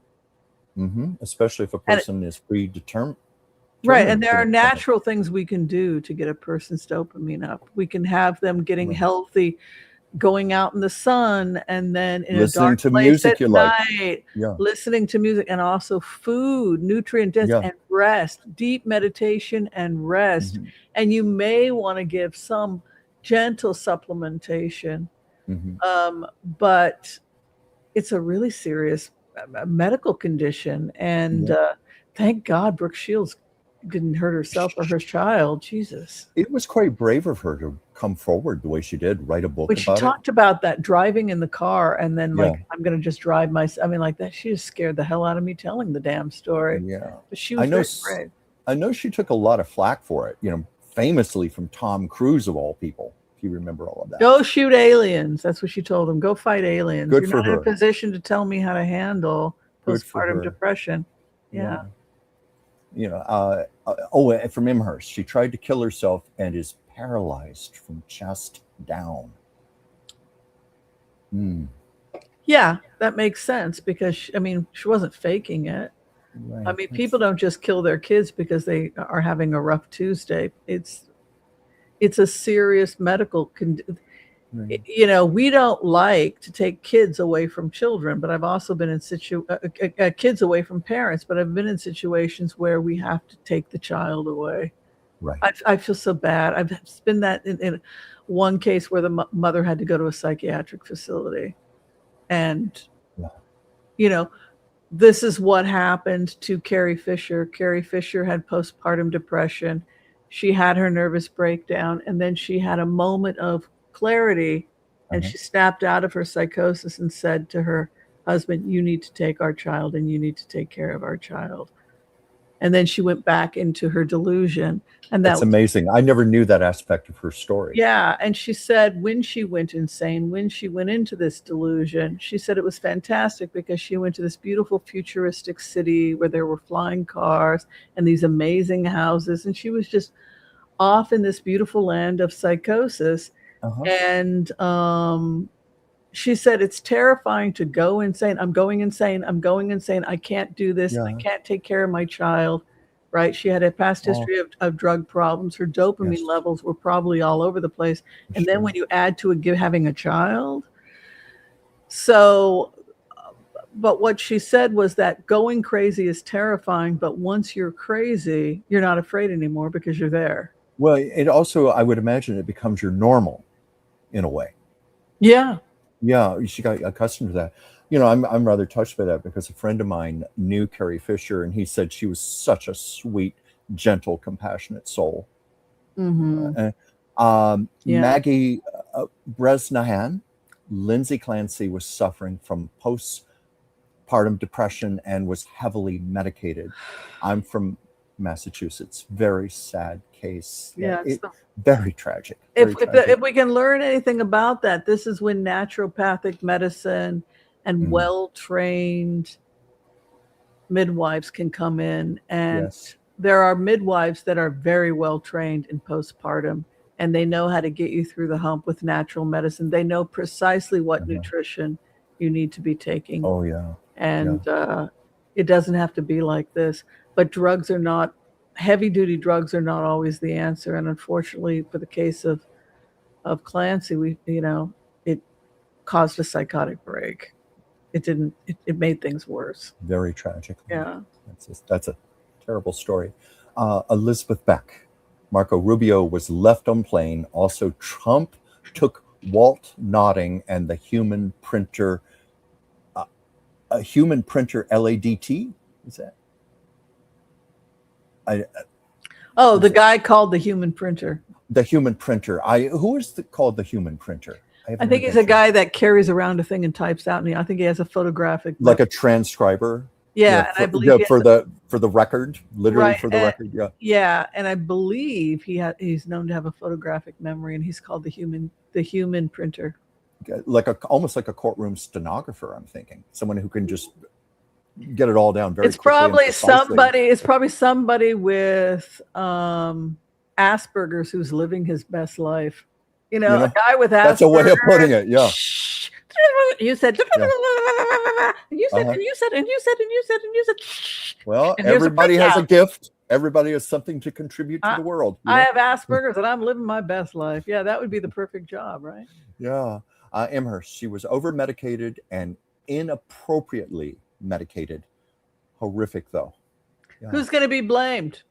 Especially if a person is predetermined. Right, and there are natural things we can do to get a person's dopamine up. We can have them getting healthy, going out in the sun, and then in listening a dark to place music at night, like. listening to music, and also food, nutrient dense, and rest, deep meditation and rest. And you may want to give some gentle supplementation, but it's a really serious medical condition. And thank God Brooke Shields didn't hurt herself or her child. Jesus. It was quite brave of her to come forward the way she did, write a book when she talked about that, driving in the car, and then I'm going to just drive myself. I mean, like that, she just scared the hell out of me telling the damn story. But she was very brave. I know she took a lot of flack for it, famously from Tom Cruise of all people, if you remember all of that. Go shoot aliens. That's what she told him. Go fight aliens. Good You're for not her. in a position to tell me how to handle postpartum depression. From Imhurst, she tried to kill herself and is paralyzed from chest down. Yeah, that makes sense because she wasn't faking it. Right. I mean, people don't just kill their kids because they are having a rough Tuesday. It's a serious medical condition. Right. We don't like to take kids away from children, but I've also been in kids away from parents, but I've been in situations where we have to take the child away. Right. I feel so bad. I've been that in one case where the mother had to go to a psychiatric facility, and this is what happened to Carrie Fisher. Carrie Fisher had postpartum depression. She had her nervous breakdown, and then she had a moment of clarity, and she snapped out of her psychosis and said to her husband, "You need to take our child, and you need to take care of our child." And then she went back into her delusion, and that's amazing. I never knew that aspect of her story. Yeah, and she said when she went insane, when she went into this delusion, she said it was fantastic because she went to this beautiful futuristic city where there were flying cars and these amazing houses, and she was just off in this beautiful land of psychosis. And she said, it's terrifying to go insane. I'm going insane. I can't do this. I can't take care of my child. Right. She had a past history of drug problems. Her dopamine levels were probably all over the place. And then when you add to it having a child. So, but what she said was that going crazy is terrifying. But once you're crazy, you're not afraid anymore because you're there. Well, it also, I would imagine it becomes your normal in a way. Yeah. Yeah, she got accustomed to that. I'm rather touched by that because a friend of mine knew Carrie Fisher, and he said she was such a sweet, gentle, compassionate soul. Maggie Bresnahan, Lindsay Clancy was suffering from postpartum depression and was heavily medicated. I'm from Massachusetts. Very sad case. Yeah, very tragic. If we can learn anything about that, this is when naturopathic medicine and well-trained midwives can come in. And there are midwives that are very well-trained in postpartum, and they know how to get you through the hump with natural medicine. They know precisely what nutrition you need to be taking. Oh, yeah. And it doesn't have to be like this. But drugs are not, heavy-duty drugs are not always the answer. And unfortunately, for the case of Clancy, it caused a psychotic break. It made things worse. Very tragic. Yeah. That's a terrible story. Elizabeth Beck. Marco Rubio was left on plane. Also, Trump took Walt Nodding and the human printer, a human printer LADT. Is that? The guy called the human printer. The human printer. Who is called the human printer? I think he's a guy that carries around a thing and types out. And I think he has a photographic. Like a transcriber. Yeah, and I believe for the record, literally for the record. Yeah. Yeah, and I believe he's known to have a photographic memory, and he's called the human printer. Almost like a courtroom stenographer. I'm thinking someone who can just get it all down very. It's probably somebody. It's probably somebody with Asperger's who's living his best life. A guy with Asperger's. That's a way of putting it. Yeah. You said. Yeah. And you said. And you said. And you said. And you said. And you said. Well, everybody has a gift. Everybody has something to contribute to the world. I have Asperger's, and I'm living my best life. Yeah, that would be the perfect job, right? Yeah. Amherst, she was over-medicated and inappropriately medicated. Horrific, though. Yeah. Who's going to be blamed?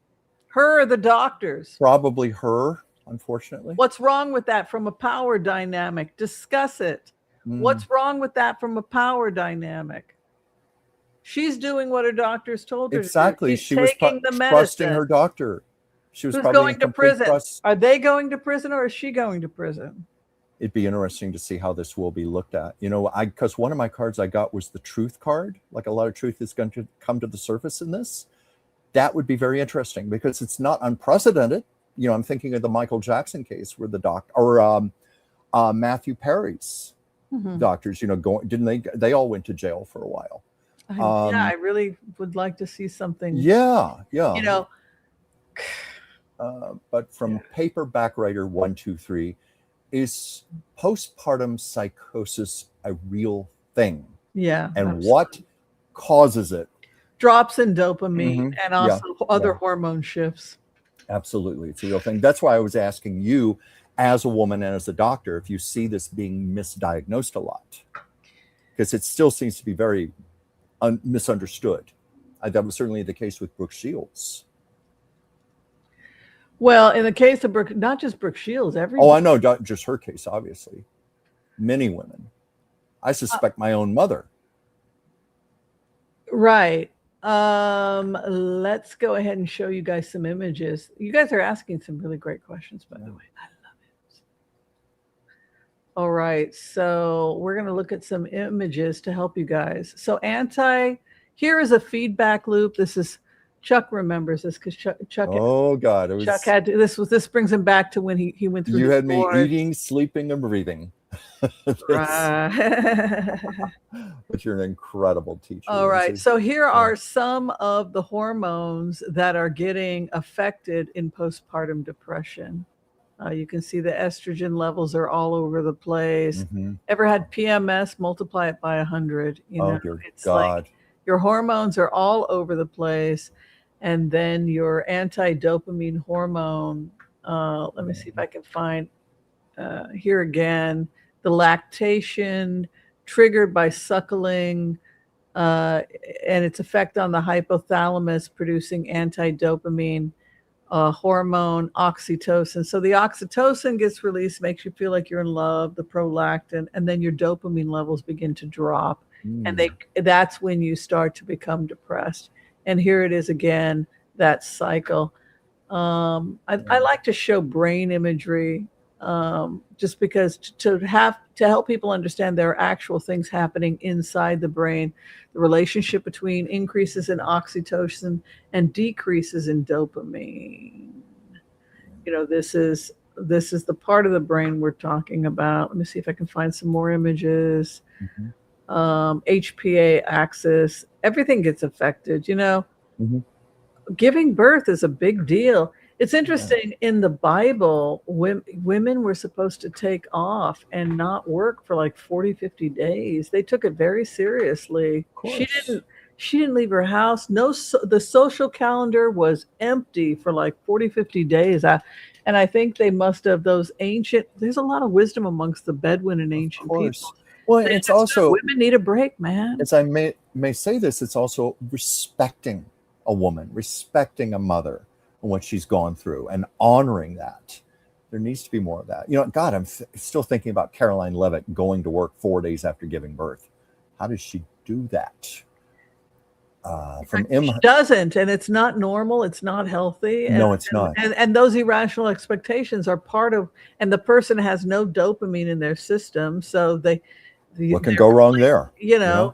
Her or the doctors? Probably her, unfortunately. What's wrong with that from a power dynamic? Discuss it. What's wrong with that from a power dynamic? She's doing what her doctors told her exactly. to do. She was trusting her doctor. She was probably going to prison. Are they going to prison, or is she going to prison? It'd be interesting to see how this will be looked at. Because one of my cards I got was the truth card. Like, a lot of truth is going to come to the surface in this. That would be very interesting because it's not unprecedented. I'm thinking of the Michael Jackson case where the doctor or Matthew Perry's doctors, they all went to jail for a while. I really would like to see something. Yeah. But from Paperback Writer 123, is postpartum psychosis a real thing? Yeah. And absolutely. What causes it? Drops in dopamine and also other hormone shifts. Absolutely. It's a real thing. That's why I was asking you, as a woman and as a doctor, if you see this being misdiagnosed a lot, because it still seems to be very misunderstood. That was certainly the case with Brooke Shields. Well, in the case of Brooke, not just Brooke Shields, Oh, I know, not just her case, obviously. Many women. I suspect my own mother. Right. Let's go ahead and show you guys some images. You guys are asking some really great questions, by the way. I love it. All right, so we're going to look at some images to help you guys. So here is a feedback loop. This is Chuck remembers this because Chuck. Oh God! Chuck had to, this brings him back to when he went through. You had me eating, sleeping, and breathing. Right. But you're an incredible teacher. All right. So here are some of the hormones that are getting affected in postpartum depression. You can see the estrogen levels are all over the place. Ever had PMS? Multiply it by 100. Dear God. Like your hormones are all over the place. And then your anti-dopamine hormone, let me see if I can find here again, the lactation triggered by suckling and its effect on the hypothalamus producing anti-dopamine hormone, oxytocin. So the oxytocin gets released, makes you feel like you're in love, the prolactin, and then your dopamine levels begin to drop. And that's when you start to become depressed. And here it is again, that cycle. I like to show brain imagery just because to help people understand there are actual things happening inside the brain, the relationship between increases in oxytocin and decreases in dopamine. This is the part of the brain we're talking about. Let me see if I can find some more images. HPA axis, everything gets affected. Giving birth is a big deal. It's interesting, in the Bible, women were supposed to take off and not work for like 40, 50 days. They took it very seriously. She didn't leave her house. The social calendar was empty for like 40, 50 days. And I think they must have there's a lot of wisdom amongst the Bedouin and ancient people. Well, it's also women need a break, man. As I may say this, it's also respecting a woman, respecting a mother and what she's gone through, and honoring that. There needs to be more of that. God, I'm still thinking about Caroline Leavitt going to work 4 days after giving birth. How does she do that? She doesn't, and it's not normal. It's not healthy. No, it's not. And those irrational expectations are part of, and the person has no dopamine in their system, so What can go wrong there?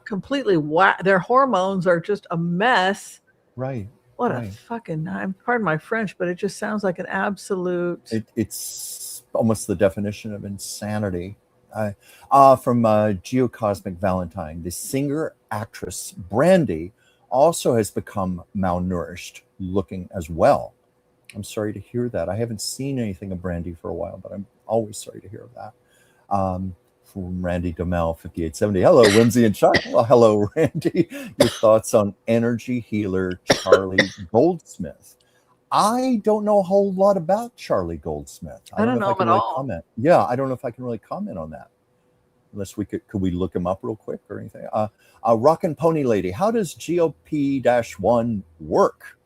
Completely their hormones are just a mess. Right. What a fucking, pardon my French, but it just sounds like an absolute. It's almost the definition of insanity. From Geocosmic Valentine, the singer-actress Brandy also has become malnourished looking as well. I'm sorry to hear that. I haven't seen anything of Brandy for a while, but I'm always sorry to hear of that. From Randy Demel, 5870. Hello, Whimsy and Chuck. Well, hello, Randy. Your thoughts on energy healer Charlie Goldsmith? I don't know a whole lot about Charlie Goldsmith. I don't know if I can really comment. Yeah, I don't know if I can really comment on that. Unless could we look him up real quick or anything? Rockin' Pony Lady, how does GOP-1 work?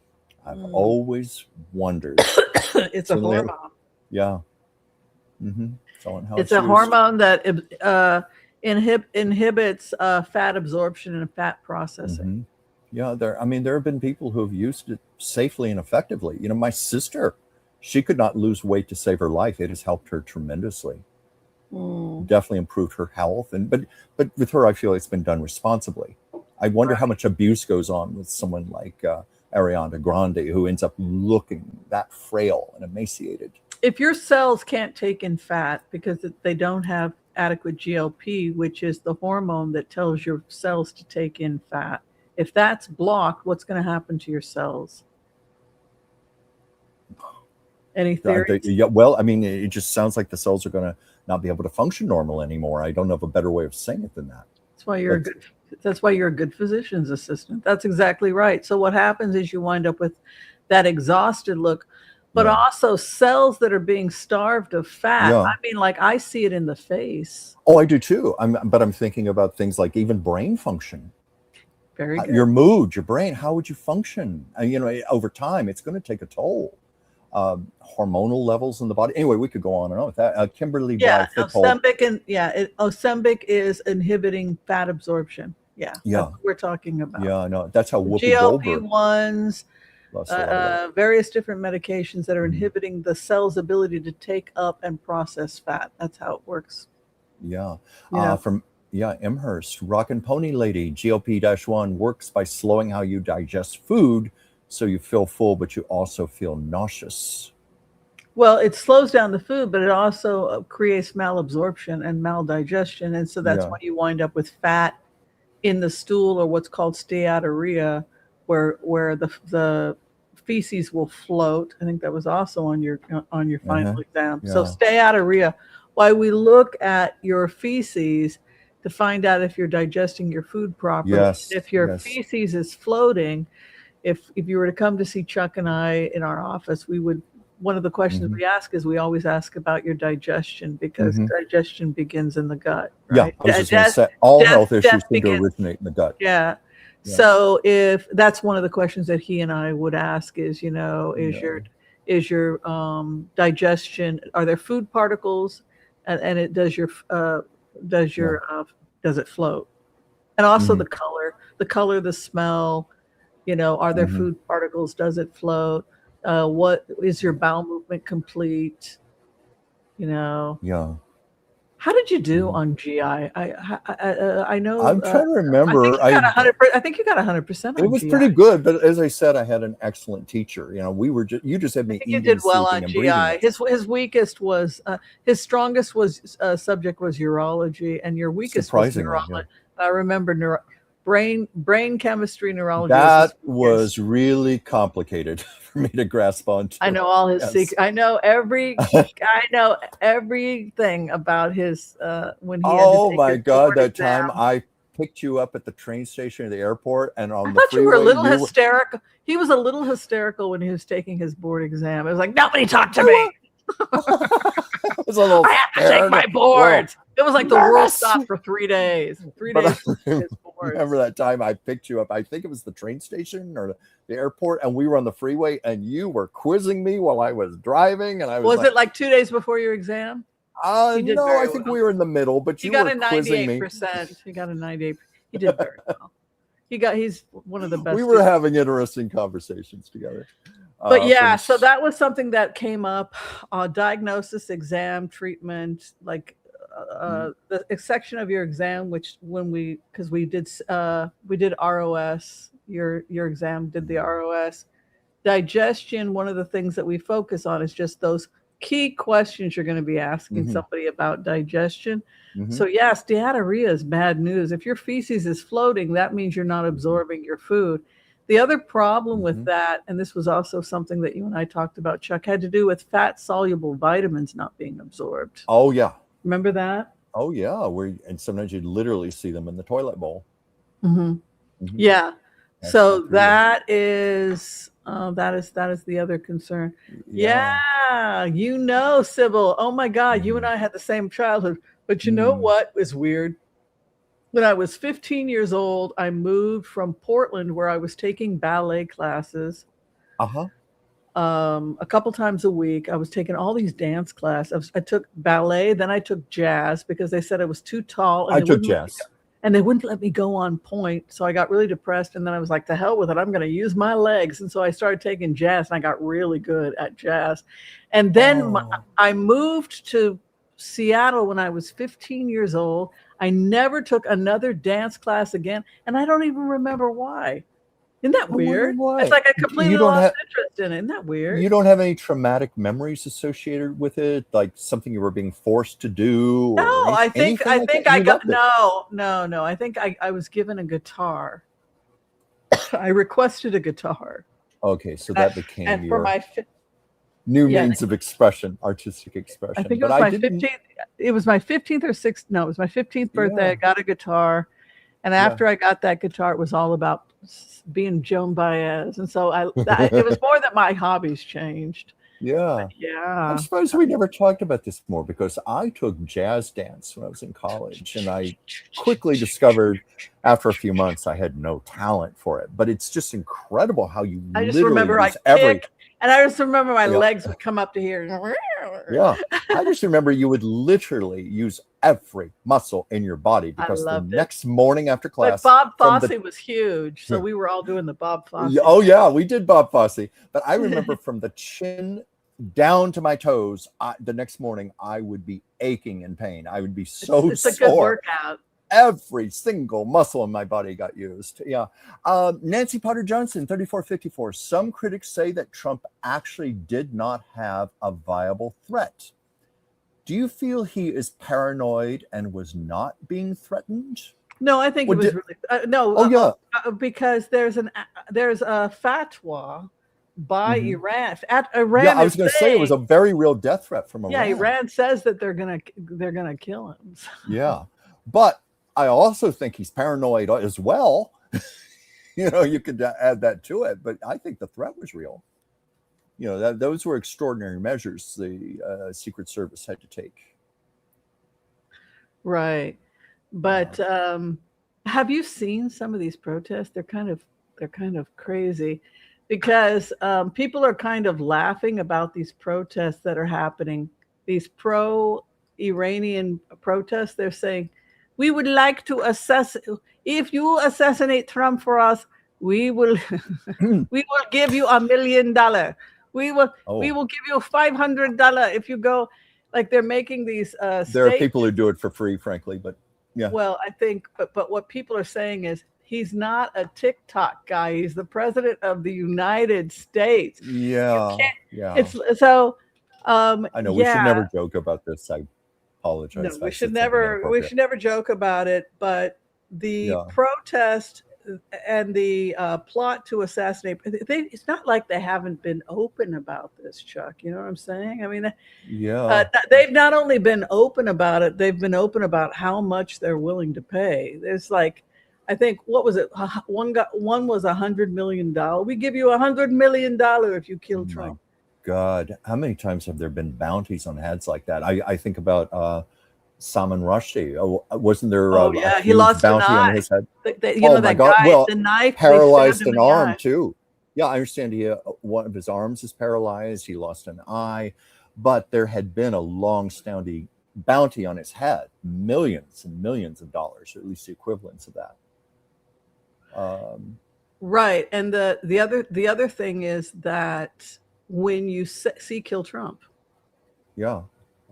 I've always wondered. It's a hormone. Yeah. Mm-hmm. It's a hormone that inhibits fat absorption and fat processing. Mm-hmm. Yeah, there have been people who have used it safely and effectively. My sister, she could not lose weight to save her life. It has helped her tremendously. Definitely improved her health, but with her, I feel it's been done responsibly. I wonder how much abuse goes on with someone like Ariana Grande, who ends up looking that frail and emaciated. If your cells can't take in fat because they don't have adequate GLP, which is the hormone that tells your cells to take in fat, if that's blocked, what's going to happen to your cells? Any theories? Well, it just sounds like the cells are going to not be able to function normal anymore. I don't know of a better way of saying it than that. That's why you're a good physician's assistant. That's exactly right. So what happens is you wind up with that exhausted look, but also cells that are being starved of fat. Yeah. I see it in the face. Oh, I do too. But I'm thinking about things like even brain function. Very good. Your mood, your brain, how would you function? Over time, it's going to take a toll. Hormonal levels in the body. Anyway, we could go on and on with that. Kimberly, Ozempic is inhibiting fat absorption. Yeah, that's what we're talking about. Yeah, I know. That's how Whoopi Goldberg. GLP-1s, various different medications that are inhibiting the cell's ability to take up and process fat. That's how it works. Yeah. Emhurst, Rockin' Pony Lady, GLP-1 works by slowing how you digest food, so you feel full, but you also feel nauseous. Well, it slows down the food, but it also creates malabsorption and maldigestion. And so that's why you wind up with fat in the stool, or what's called steatorrhea, where the feces will float. I think that was also on your final exam. Yeah. So steatorrhea, why we look at your feces to find out if you're digesting your food properly. Yes. If your feces is floating, if you were to come to see Chuck and I in our office, one of the questions we ask is, we always ask about your digestion, because digestion begins in the gut. Right? Yeah, I was just going to say, all health issues seem to originate in the gut. Yeah. So if that's one of the questions that he and I would ask is, is your digestion, are there food particles, and does it float? And also the color, the smell, are there food particles? Does it float? What is your bowel movement complete? Yeah. How did you do on GI? I know. I'm trying to remember. I think you got 100%. It was GI. Pretty good, but as I said, I had an excellent teacher. You just had me eating. You did well on GI. His weakest was his strongest subject was urology, and your weakest was neurology. Yeah. I remember brain chemistry, neurology. That was really complicated for me to grasp onto. I know all his secrets. I know everything about his when he. Oh my God! That time I picked you up at the train station or the airport, and on the freeway, you were a little hysterical. He was a little hysterical when he was taking his board exam. It was like, nobody talk to me. I have to take my boards. It was like the world stopped for 3 days. 3 days. Remember that time I picked you up? I think it was the train station or the airport, and we were on the freeway, and you were quizzing me while I was driving, and I was. Was it like 2 days before your exam? No, I think we were in the middle, but you were quizzing me. He got a 98%. He did very well. He's one of the best. We were having interesting conversations together. But so that was something that came up. Diagnosis, exam, treatment, the section of your exam, which because we did ROS, your exam did the ROS. Digestion, one of the things that we focus on is just those key questions you're going to be asking somebody about digestion. So yes, diarrhea is bad news. If your feces is floating, that means you're not absorbing your food. The other problem with that, and this was also something that you and I talked about, Chuck, had to do with fat-soluble vitamins not being absorbed. Oh, yeah. Remember that? Oh, yeah. And sometimes you'd literally see them in the toilet bowl. Yeah. So that is the other concern. Yeah. You know, Sybil. Oh, my God. You and I had the same childhood. But you know what is weird? When I was 15 years old, I moved from Portland, where I was taking ballet classes. A couple times a week. I was taking all these dance classes. I took ballet, then I took jazz because they said I was too tall. And I took jazz. And they wouldn't let me go on point. So I got really depressed. And then I was like, to hell with it. I'm going to use my legs. And so I started taking jazz, and I got really good at jazz. And then I moved to Seattle when I was 15 years old. I never took another dance class again, and I don't even remember why. Isn't that weird? It's like I completely lost interest in it. Isn't that weird? You don't have any traumatic memories associated with it, like something you were being forced to do? No, I think I was given a guitar. I requested a guitar. Okay, so that became your for my new means of expression, artistic expression. I think it was my 15th. It was my 15th or 6th. No, it was my 15th birthday. Yeah. I got a guitar, and after I got that guitar, it was all about being Joan Baez, and so it was more that my hobbies changed. Yeah. But yeah. I'm surprised we never talked about this more, because I took jazz dance when I was in college, and I quickly discovered after a few months I had no talent for it. But it's just incredible how you I just remember I kick, and I just remember my legs would come up to here. Yeah. I just remember you would literally use every muscle in your body, because the next morning after class. But Bob Fosse was huge, so we were all doing the Bob Fosse. Oh yeah, we did Bob Fosse. But I remember from the chin down to my toes, the next morning I would be aching in pain. I would be so it's a good workout. Every single muscle in my body got used. Yeah. Nancy Potter Johnson, 3454. Some critics say that Trump actually did not have a viable threat. Do you feel he is paranoid and was not being threatened? No, I think it was really no. Oh yeah, because there's a fatwa by Iran. Iran. Yeah, I was going to say it was a very real death threat from Iran. Yeah, Iran says that they're gonna kill him. So. Yeah, but I also think he's paranoid as well. You could add that to it, but I think the threat was real. Those were extraordinary measures the Secret Service had to take. Right. But have you seen some of these protests? They're kind of crazy, because people are kind of laughing about these protests that are happening. These pro-Iranian protests, they're saying, we would like to if you assassinate Trump for us, we will give you $1 million. We will give you $500 if you go. Like, they're making these there are people who do it for free, frankly, but yeah. Well, I think but what people are saying is he's not a TikTok guy. He's the president of the United States. Yeah. It's so I know we should never joke about this. I apologize. No, we should never joke about it, but the protest and the plot to assassinate, it's not like they haven't been open about this, Chuck. You know what I'm saying? I mean, they've not only been open about it, they've been open about how much they're willing to pay. There's like, I think, what was it? One was $100 million. We give you $100 million if you kill Trump. God, how many times have there been bounties on heads like that? I think about Salman Rushdie. Wasn't there a he lost bounty an eye on his head? That guy, well, the knife paralyzed an arm too. Yeah, I understand one of his arms is paralyzed. He lost an eye, but there had been a long-standing bounty on his head, millions and millions of dollars, or at least the equivalents of that. Right, and the other thing is that when you see kill Trump. Yeah.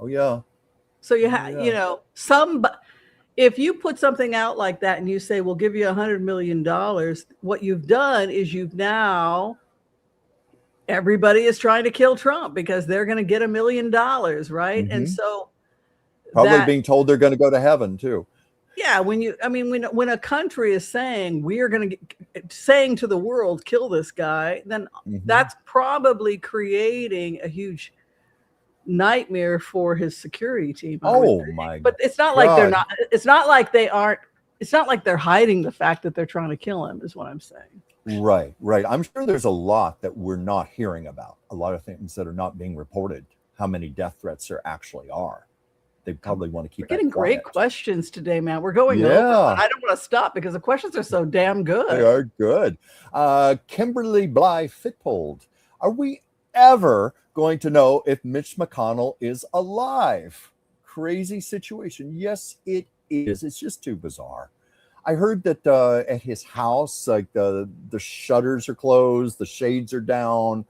Oh yeah. So if you put something out like that and you say, we'll give you $100 million, what you've done is everybody is trying to kill Trump because they're going to get $1 million, right? Mm-hmm. And so probably being told they're going to go to heaven too. Yeah, when a country is saying saying to the world, kill this guy, then that's probably creating a huge nightmare for his security team. But it's not like they're not. It's not like they aren't. It's not like they're hiding the fact that they're trying to kill him. Is what I'm saying. Right. I'm sure there's a lot that we're not hearing about. A lot of things that are not being reported. How many death threats there actually are. They probably want to keep. We're getting great questions today, man. We're going over, but I don't want to stop because the questions are so damn good. They are good. Kimberly Bly Fitpold, are we ever going to know if Mitch McConnell is alive? Crazy situation. Yes, it is. It's just too bizarre. I heard that at his house, like the shutters are closed, the shades are down.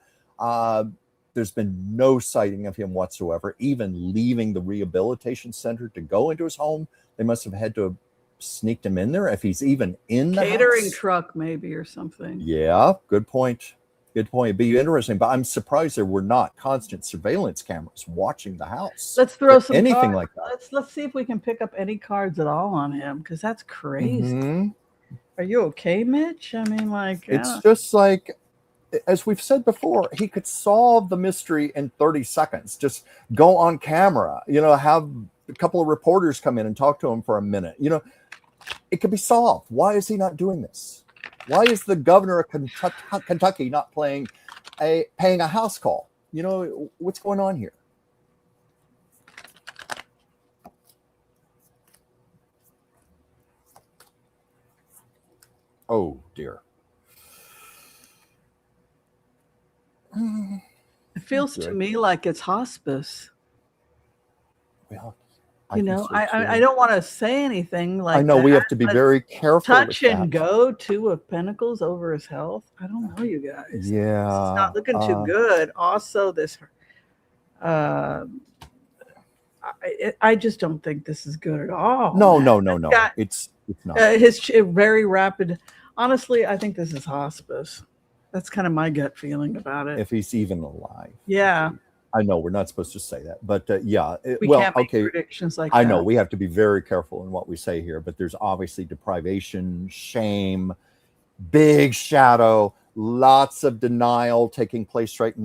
There's been no sighting of him whatsoever, even leaving the rehabilitation center to go into his home. They must have had to have sneaked him in there if he's even in the catering truck, maybe, or something. Yeah, good point. It'd be interesting, but I'm surprised there were not constant surveillance cameras watching the house. Let's throw some anything cards. Like that. Let's see if we can pick up any cards at all on him, because that's crazy. Are you okay, Mitch? I mean, it's just like, as we've said before, he could solve the mystery in 30 seconds. Just go on camera, have a couple of reporters come in and talk to him for a minute. It could be solved. Why is he not doing this? Why is the governor of Kentucky not paying a house call? What's going on here? Oh, dear. It feels to me like it's hospice. Well, I don't want to say anything like that. I know we have to be very careful. Touch and go, 2 of Pentacles over his health. I don't know, you guys. Yeah. It's not looking too good. Also, this I just don't think this is good at all. No. It's not. His very rapid. Honestly, I think this is hospice. That's kind of my gut feeling about it. If he's even alive. Yeah. I know we're not supposed to say that, but yeah. We can't make predictions like that. I know we have to be very careful in what we say here, but there's obviously deprivation, shame, big shadow, lots of denial taking place right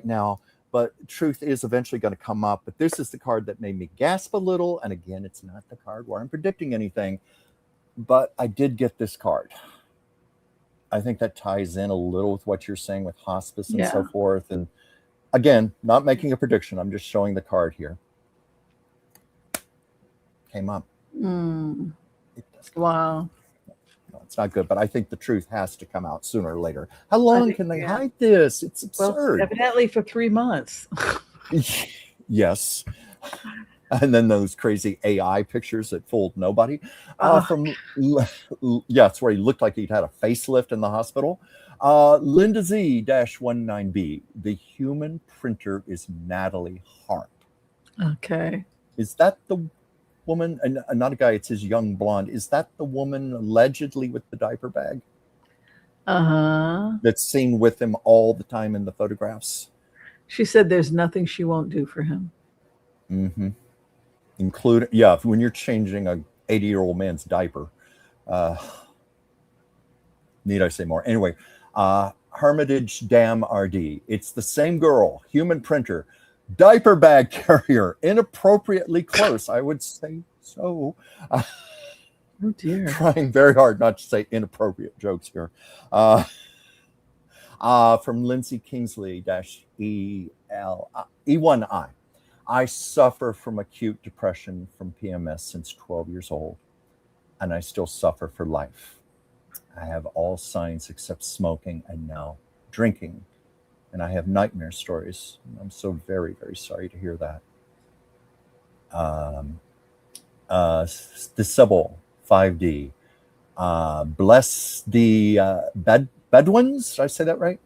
now. But truth is eventually going to come up. But this is the card that made me gasp a little. And again, it's not the card where I'm predicting anything, but I did get this card. I think that ties in a little with what you're saying with hospice and so forth. And again, not making a prediction. I'm just showing the card here. Came up. Wow. No, it's not good, but I think the truth has to come out sooner or later. How long can they hide this? It's absurd. Well, evidently for 3 months. Yes. And then those crazy AI pictures that fooled nobody. That's where he looked like he'd had a facelift in the hospital. Linda Z-19B. The human printer is Natalie Harp. Okay. Is that the woman? And not a guy, it's his young blonde. Is that the woman allegedly with the diaper bag? That's seen with him all the time in the photographs. She said there's nothing she won't do for him. Including, when you're changing a 80-year-old man's diaper. Need I say more? Anyway, Hermitage Dam RD. It's the same girl, human printer, diaper bag carrier, inappropriately close. I would say so. Oh dear. Trying very hard not to say inappropriate jokes here. From Lindsay Kingsley E1I. I suffer from acute depression from PMS since 12 years old, and I still suffer for life. I have all signs except smoking and now drinking, and I have nightmare stories. I'm so very, very sorry to hear that. The Sybil 5D. Bless the Bedouins. Did I say that right?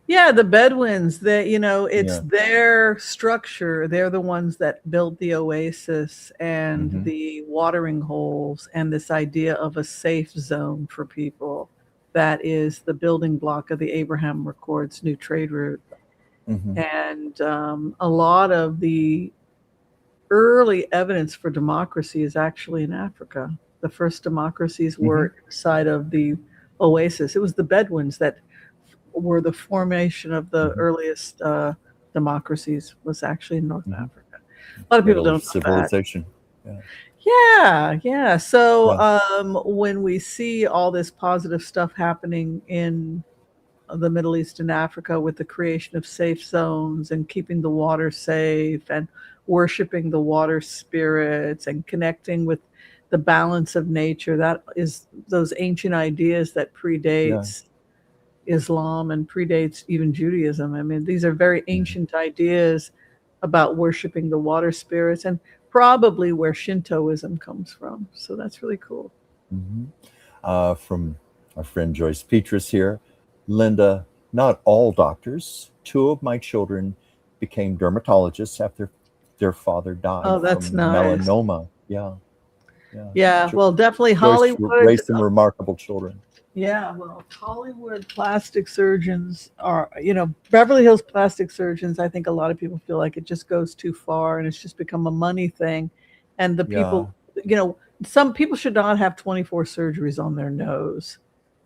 Yeah, the Bedouins, it's their structure. They're the ones that built the oasis and the watering holes and this idea of a safe zone for people. That is the building block of the Abraham Accords new trade route. And a lot of the early evidence for democracy is actually in Africa. The first democracies were inside of the oasis. It was the Bedouins that were the formation of the earliest democracies was actually in North Africa. A lot of people don't know civilization. Yeah. So when we see all this positive stuff happening in the Middle East and Africa with the creation of safe zones and keeping the water safe and worshiping the water spirits and connecting with the balance of nature, that is those ancient ideas that predates Islam and predates even Judaism. I mean, these are very ancient ideas about worshiping the water spirits and probably where Shintoism comes from. So that's really cool. From our friend Joyce Petrus here, Linda, not all doctors. 2 of my children became dermatologists after their father died that's from nice. melanoma. Yeah. Well, definitely Joyce Hollywood raised some remarkable children. Yeah, well, Hollywood plastic surgeons are, Beverly Hills plastic surgeons, I think a lot of people feel like it just goes too far and it's just become a money thing. And the people, some people should not have 24 surgeries on their nose.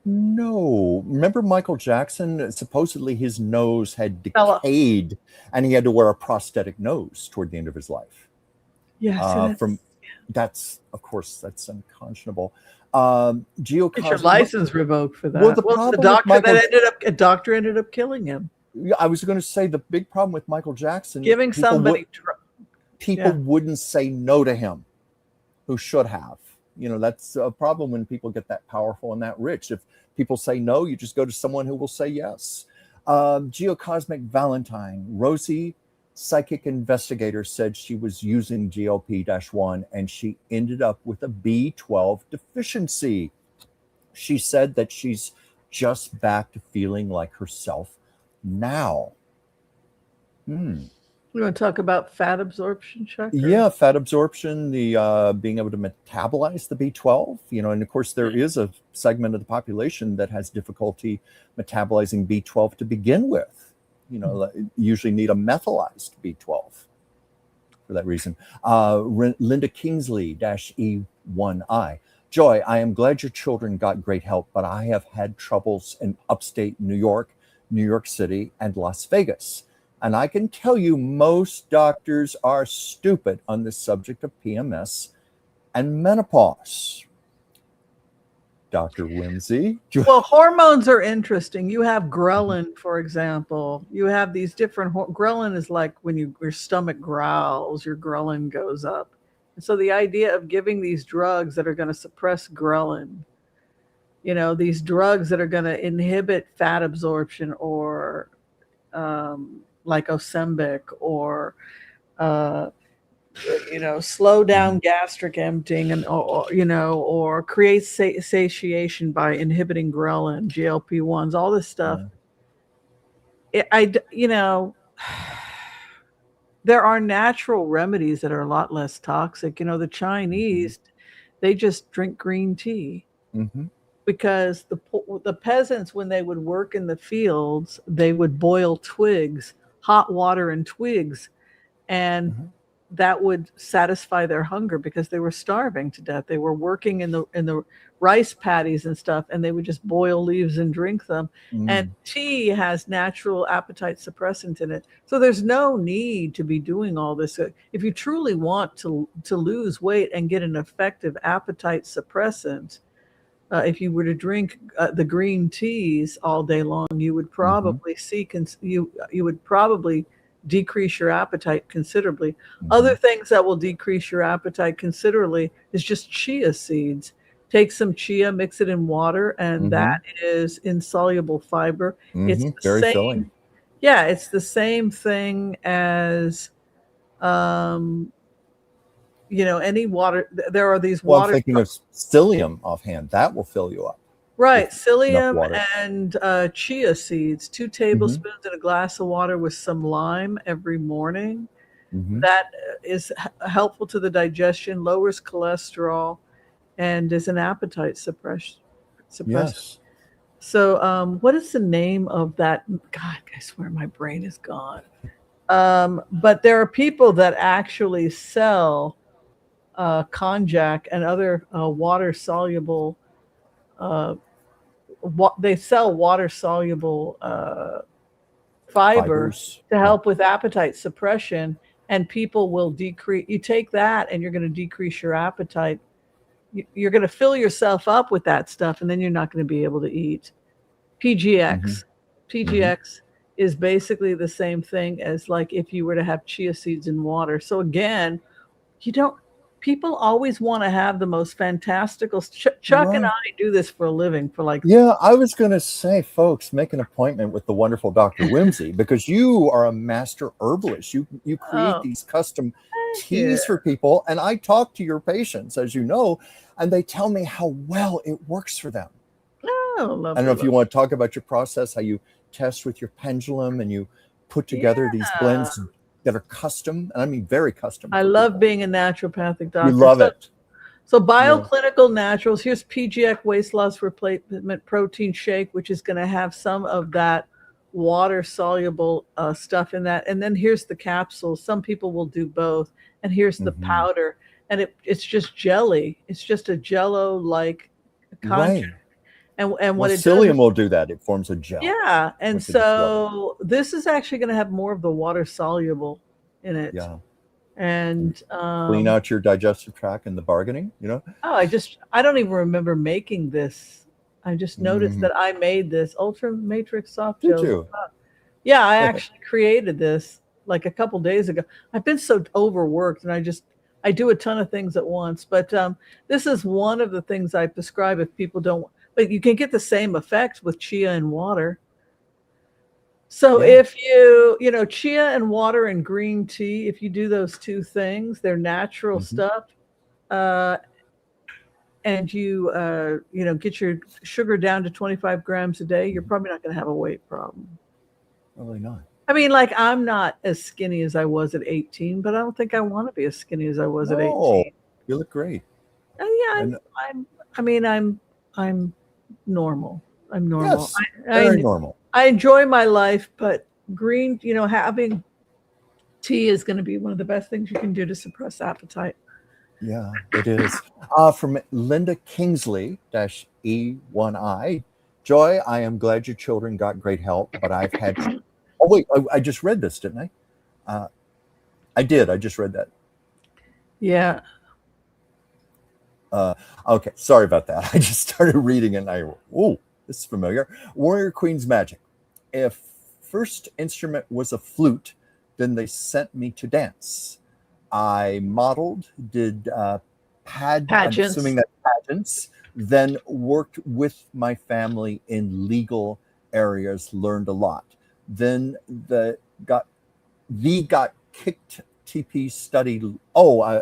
No. Remember Michael Jackson? Supposedly his nose had decayed and he had to wear a prosthetic nose toward the end of his life. Yeah, that's unconscionable. Get your license revoked for that. Well, a doctor ended up killing him. I was going to say the big problem with Michael Jackson, giving somebody people wouldn't say no to him who should have. That's a problem when people get that powerful and that rich. If people say no, you just go to someone who will say yes. Geocosmic Valentine, Rosie, psychic investigator, said she was using GLP-1 and she ended up with a B12 deficiency. She said that she's just back to feeling like herself now. You want to talk about fat absorption, Chuck? Yeah, fat absorption, the being able to metabolize the B12, and of course there is a segment of the population that has difficulty metabolizing B12 to begin with. Usually need a methylized B12 for that reason. Linda Kingsley -E1I. Joy, I am glad your children got great help, but I have had troubles in upstate New York, New York City, and Las Vegas. And I can tell you most doctors are stupid on the subject of PMS and menopause. Dr. Whimsy? Well, hormones are interesting. You have ghrelin, for example. You have these different ghrelin is like when your stomach growls, your ghrelin goes up. And so the idea of giving these drugs that are going to suppress ghrelin, these drugs that are going to inhibit fat absorption or like Ozempic or slow down gastric emptying and or create satiation by inhibiting ghrelin, GLP-1s, all this stuff. There are natural remedies that are a lot less toxic. The Chinese, they just drink green tea. Because the peasants, when they would work in the fields, they would boil twigs, hot water and twigs, and that would satisfy their hunger because they were starving to death. They were working in the rice paddies and stuff, and they would just boil leaves and drink them. And tea has natural appetite suppressant in it. So there's no need to be doing all this. If you truly want to lose weight and get an effective appetite suppressant, if you were to drink the green teas all day long, you would probably you would probably decrease your appetite considerably. Other things that will decrease your appetite considerably is just chia seeds. Take some chia, mix it in water, and that is insoluble fiber. It's very filling. Yeah, it's the same thing as any water. There are these water. I'm thinking of psyllium offhand. That will fill you up. Right, psyllium and chia seeds, 2 tablespoons in a glass of water with some lime every morning. That is helpful to the digestion, lowers cholesterol, and is an appetite suppressor. Yes. So, what is the name of that? God, I swear my brain is gone. But there are people that actually sell konjac and other water-soluble. They sell water-soluble fibers to help with appetite suppression, and people will decrease. You take that, and you're going to decrease your appetite. You're going to fill yourself up with that stuff, and then you're not going to be able to eat. PGX. PGX is basically the same thing as like if you were to have chia seeds in water. So again, people always want to have the most fantastical. Chuck and I do this for a living for like. Yeah, I was going to say, folks, make an appointment with the wonderful Dr. Whimsy, because you are a master herbalist. You create these custom teas for people. And I talk to your patients, as you know, and they tell me how well it works for them. Oh, I don't know if you want to talk about your process, how you test with your pendulum and you put together these blends that are custom, and I mean very custom. I love being a naturopathic doctor. You love it. So Bioclinical Naturals, here's PGX Waist Loss Replacement Protein Shake, which is going to have some of that water-soluble stuff in that. And then here's the capsules. Some people will do both. And here's the powder. And it's just jelly. It's just a jello-like content. And what it psyllium will do that. It forms a gel. Yeah. And so this is actually going to have more of the water soluble in it. Yeah. And clean out your digestive tract and the bargaining, you know? Oh, I don't even remember making this. I just noticed that I made this Ultra Matrix Soft Gel. Did you? Yeah, I actually created this like a couple days ago. I've been so overworked, and I do a ton of things at once. But this is one of the things I prescribe if people don't. But you can get the same effect with chia and water. So if chia and water and green tea, if you do those two things, they're natural stuff, and you get your sugar down to 25 grams a day, you're probably not going to have a weight problem. Probably not. I mean, like, I'm not as skinny as I was at 18, but I don't think I want to be as skinny as I was at 18. You look great. Yeah, I'm normal. I'm normal. Yes, very normal. I enjoy my life, but having tea is going to be one of the best things you can do to suppress appetite. Yeah, it is. From Linda Kingsley -E1I, Joy, I am glad your children got great help, but I've had. Oh wait, I just read this, didn't I? I did. I just read that. Yeah. Okay, sorry about that. I just started reading it and this is familiar. Warrior Queen's Magic. If first instrument was a flute, then they sent me to dance. I modeled, did pageants. I'm assuming that pageants, then worked with my family in legal areas, learned a lot. Then got kicked TP study.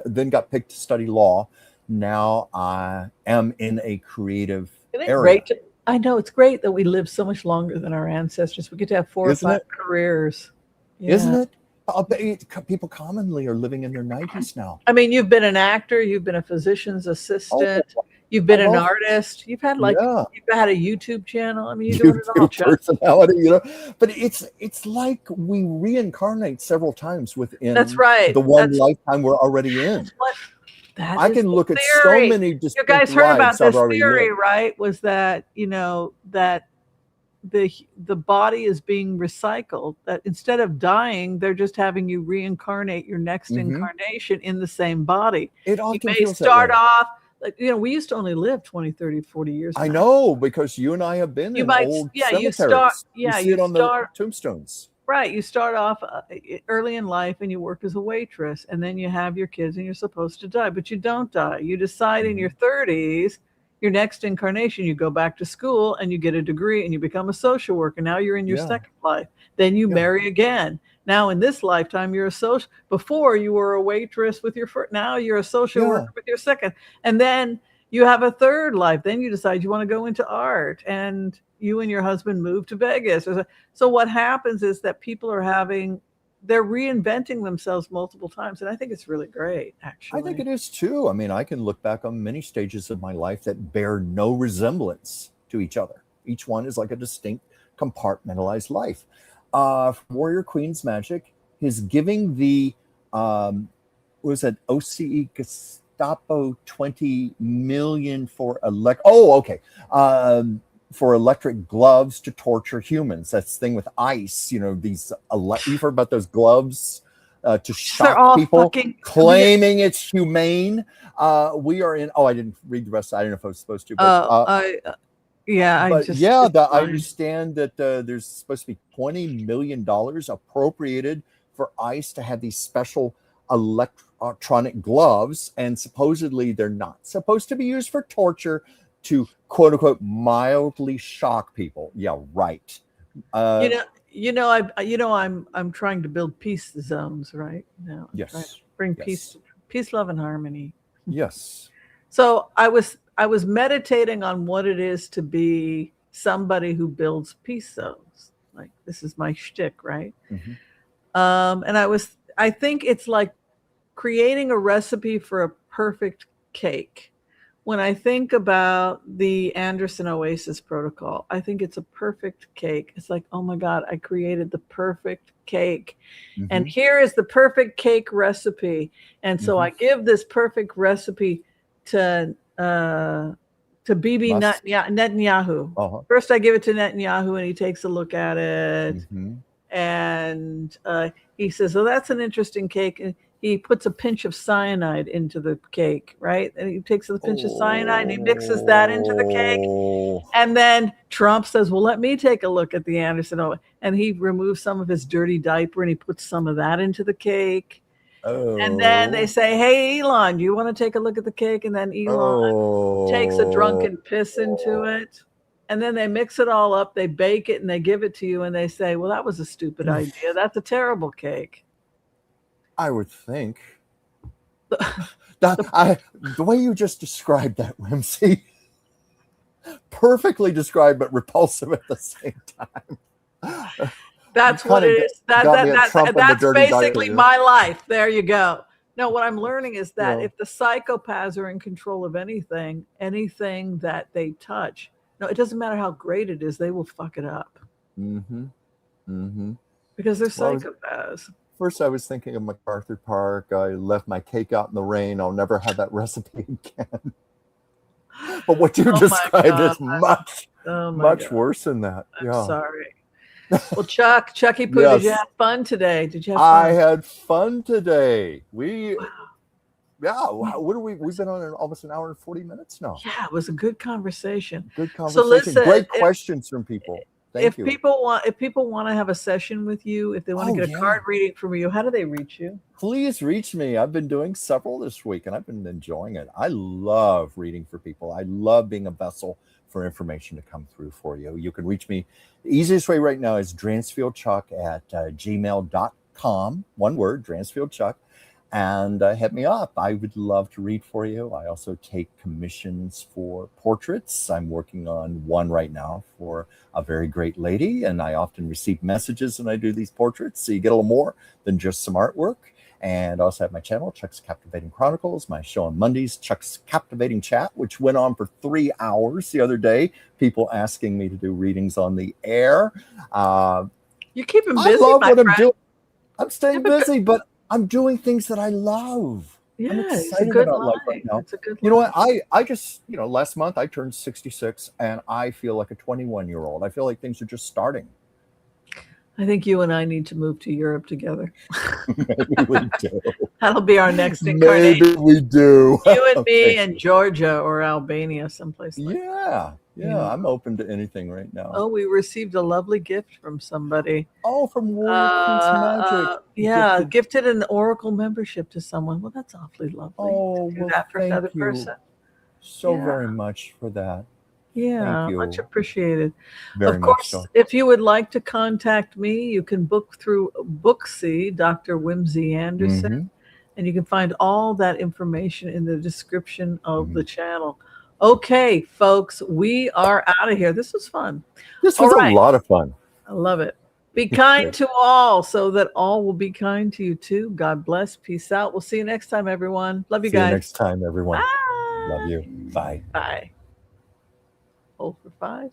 Then got picked to study law. Now I am in a creative area. I know, it's great that we live so much longer than our ancestors. We get to have 4 or 5 careers. Yeah. Isn't it? People commonly are living in their 90s now. I mean, you've been an actor, you've been a physician's assistant, you've been an artist, you've had you've had a YouTube channel. I mean, you're doing it all. Personality, But it's like we reincarnate several times within the one lifetime we're already in. I can look at so many distinct you guys heard about this theory, lived. right? Was that that the body is being recycled, that instead of dying, they're just having you reincarnate your next incarnation in the same body. It often you may start off we used to only live 20, 30, 40 years. I know, because you and I have been in old cemeteries. You see it on the tombstones. Right. You start off early in life and you work as a waitress, and then you have your kids and you're supposed to die, but you don't die. You decide in your 30s, your next incarnation, you go back to school and you get a degree and you become a social worker. Now you're in your second life. Then you marry again. Now in this lifetime, you're a before you were a waitress with your first, now you're a social worker with your second. And then you have a third life. Then you decide you want to go into art, and you and your husband move to Vegas. So what happens is that people they're reinventing themselves multiple times. And I think it's really great, actually. I think it is too. I mean, I can look back on many stages of my life that bear no resemblance to each other. Each one is like a distinct compartmentalized life. Warrior Queen's Magic is giving the, what was that, OCE Gestapo 20 million for for electric gloves to torture humans. That's the thing with ICE, these you've heard about those gloves to shock people, claiming it's humane. We are in, I didn't read the rest. I don't know if I was supposed to, but I understand that there's supposed to be $20 million appropriated for ICE to have these special electronic gloves, and supposedly they're not supposed to be used for torture, to quote unquote mildly shock people. Yeah, right. I'm trying to build peace zones right now. Yes. Bring peace, love, and harmony. Yes. So I was meditating on what it is to be somebody who builds peace zones. Like, this is my shtick, right? Mm-hmm. And I think it's like creating a recipe for a perfect cake. When I think about the Anderson Oasis protocol, I think it's a perfect cake. It's like, oh my God, I created the perfect cake. Mm-hmm. And here is the perfect cake recipe. And so I give this perfect recipe to Bibi Netanyahu. Uh-huh. First, I give it to Netanyahu, and he takes a look at it. Mm-hmm. And he says, oh, that's an interesting cake. And he puts a pinch of cyanide into the cake, right? And he takes the pinch of cyanide and he mixes that into the cake. And then Trump says, well, let me take a look at the Anderson. And he removes some of his dirty diaper and he puts some of that into the cake. And then they say, hey, Elon, do you want to take a look at the cake? And then Elon takes a drunken piss into it. And then they mix it all up, they bake it, and they give it to you, and they say, well, that was a stupid idea. That's a terrible cake. I would think. The way you just described that, Whimsy, perfectly described, but repulsive at the same time. That's what it is. That's basically my life. There you go. No, what I'm learning is that if the psychopaths are in control of anything that they touch, no, it doesn't matter how great it is, they will fuck it up. Mm-hmm. Mm-hmm. Because they're psychopaths. First, I was thinking of MacArthur Park. I left my cake out in the rain. I'll never have that recipe again. But what you described is much worse than that. I'm sorry. Well, Chucky Poo, did you have fun today? Did you have fun? I had fun today. What are we've been on almost an hour and 40 minutes now. Yeah, it was a good conversation. So listen, great questions from people. Thank you. People want to have a session with you, if they want to get a card reading from you, how do they reach you? Please reach me. I've been doing several this week and I've been enjoying it. I love reading for people. I love being a vessel for information to come through for you. You can reach me. The easiest way right now is dransfieldchuck at gmail.com. One word, dransfieldchuck. And hit me up. I would love to read for you. I also take commissions for portraits. I'm working on one right now for a very great lady, and I often receive messages when I do these portraits, so you get a little more than just some artwork. And I also have my channel, Chuck's Captivating Chronicles, my show on Mondays, Chuck's Captivating Chat, which went on for 3 hours the other day. People asking me to do readings on the air. You're keeping busy, I love what friend. I'm doing. I'm staying busy, but I'm doing things that I love. Yeah, I'm excited excited about life right now. It's a good you know what? I just, last month I turned 66 and I feel like a 21-year-old. I feel like things are just starting. I think you and I need to move to Europe together. Maybe we do. That'll be our next incarnation. Maybe we do. You and me in Georgia or Albania, someplace like that. Yeah, I'm open to anything right now. Oh, we received a lovely gift from somebody. Oh, from Warrior Queen's Magic. Gifted an Oracle membership to someone. Well, that's awfully lovely. Oh, to do that for another person. So very much for that. Yeah, much appreciated. Very of course, much so. If you would like to contact me, you can book through Booksy, Dr. Whimsy Anderson, and you can find all that information in the description of the channel. Okay, folks, we are out of here. This was fun. This was a lot of fun. I love it. Be kind to all so that all will be kind to you too. God bless. Peace out. We'll see you next time, everyone. Love you guys. See you next time, everyone. Bye. Love you. Bye. Bye. 0 for 5.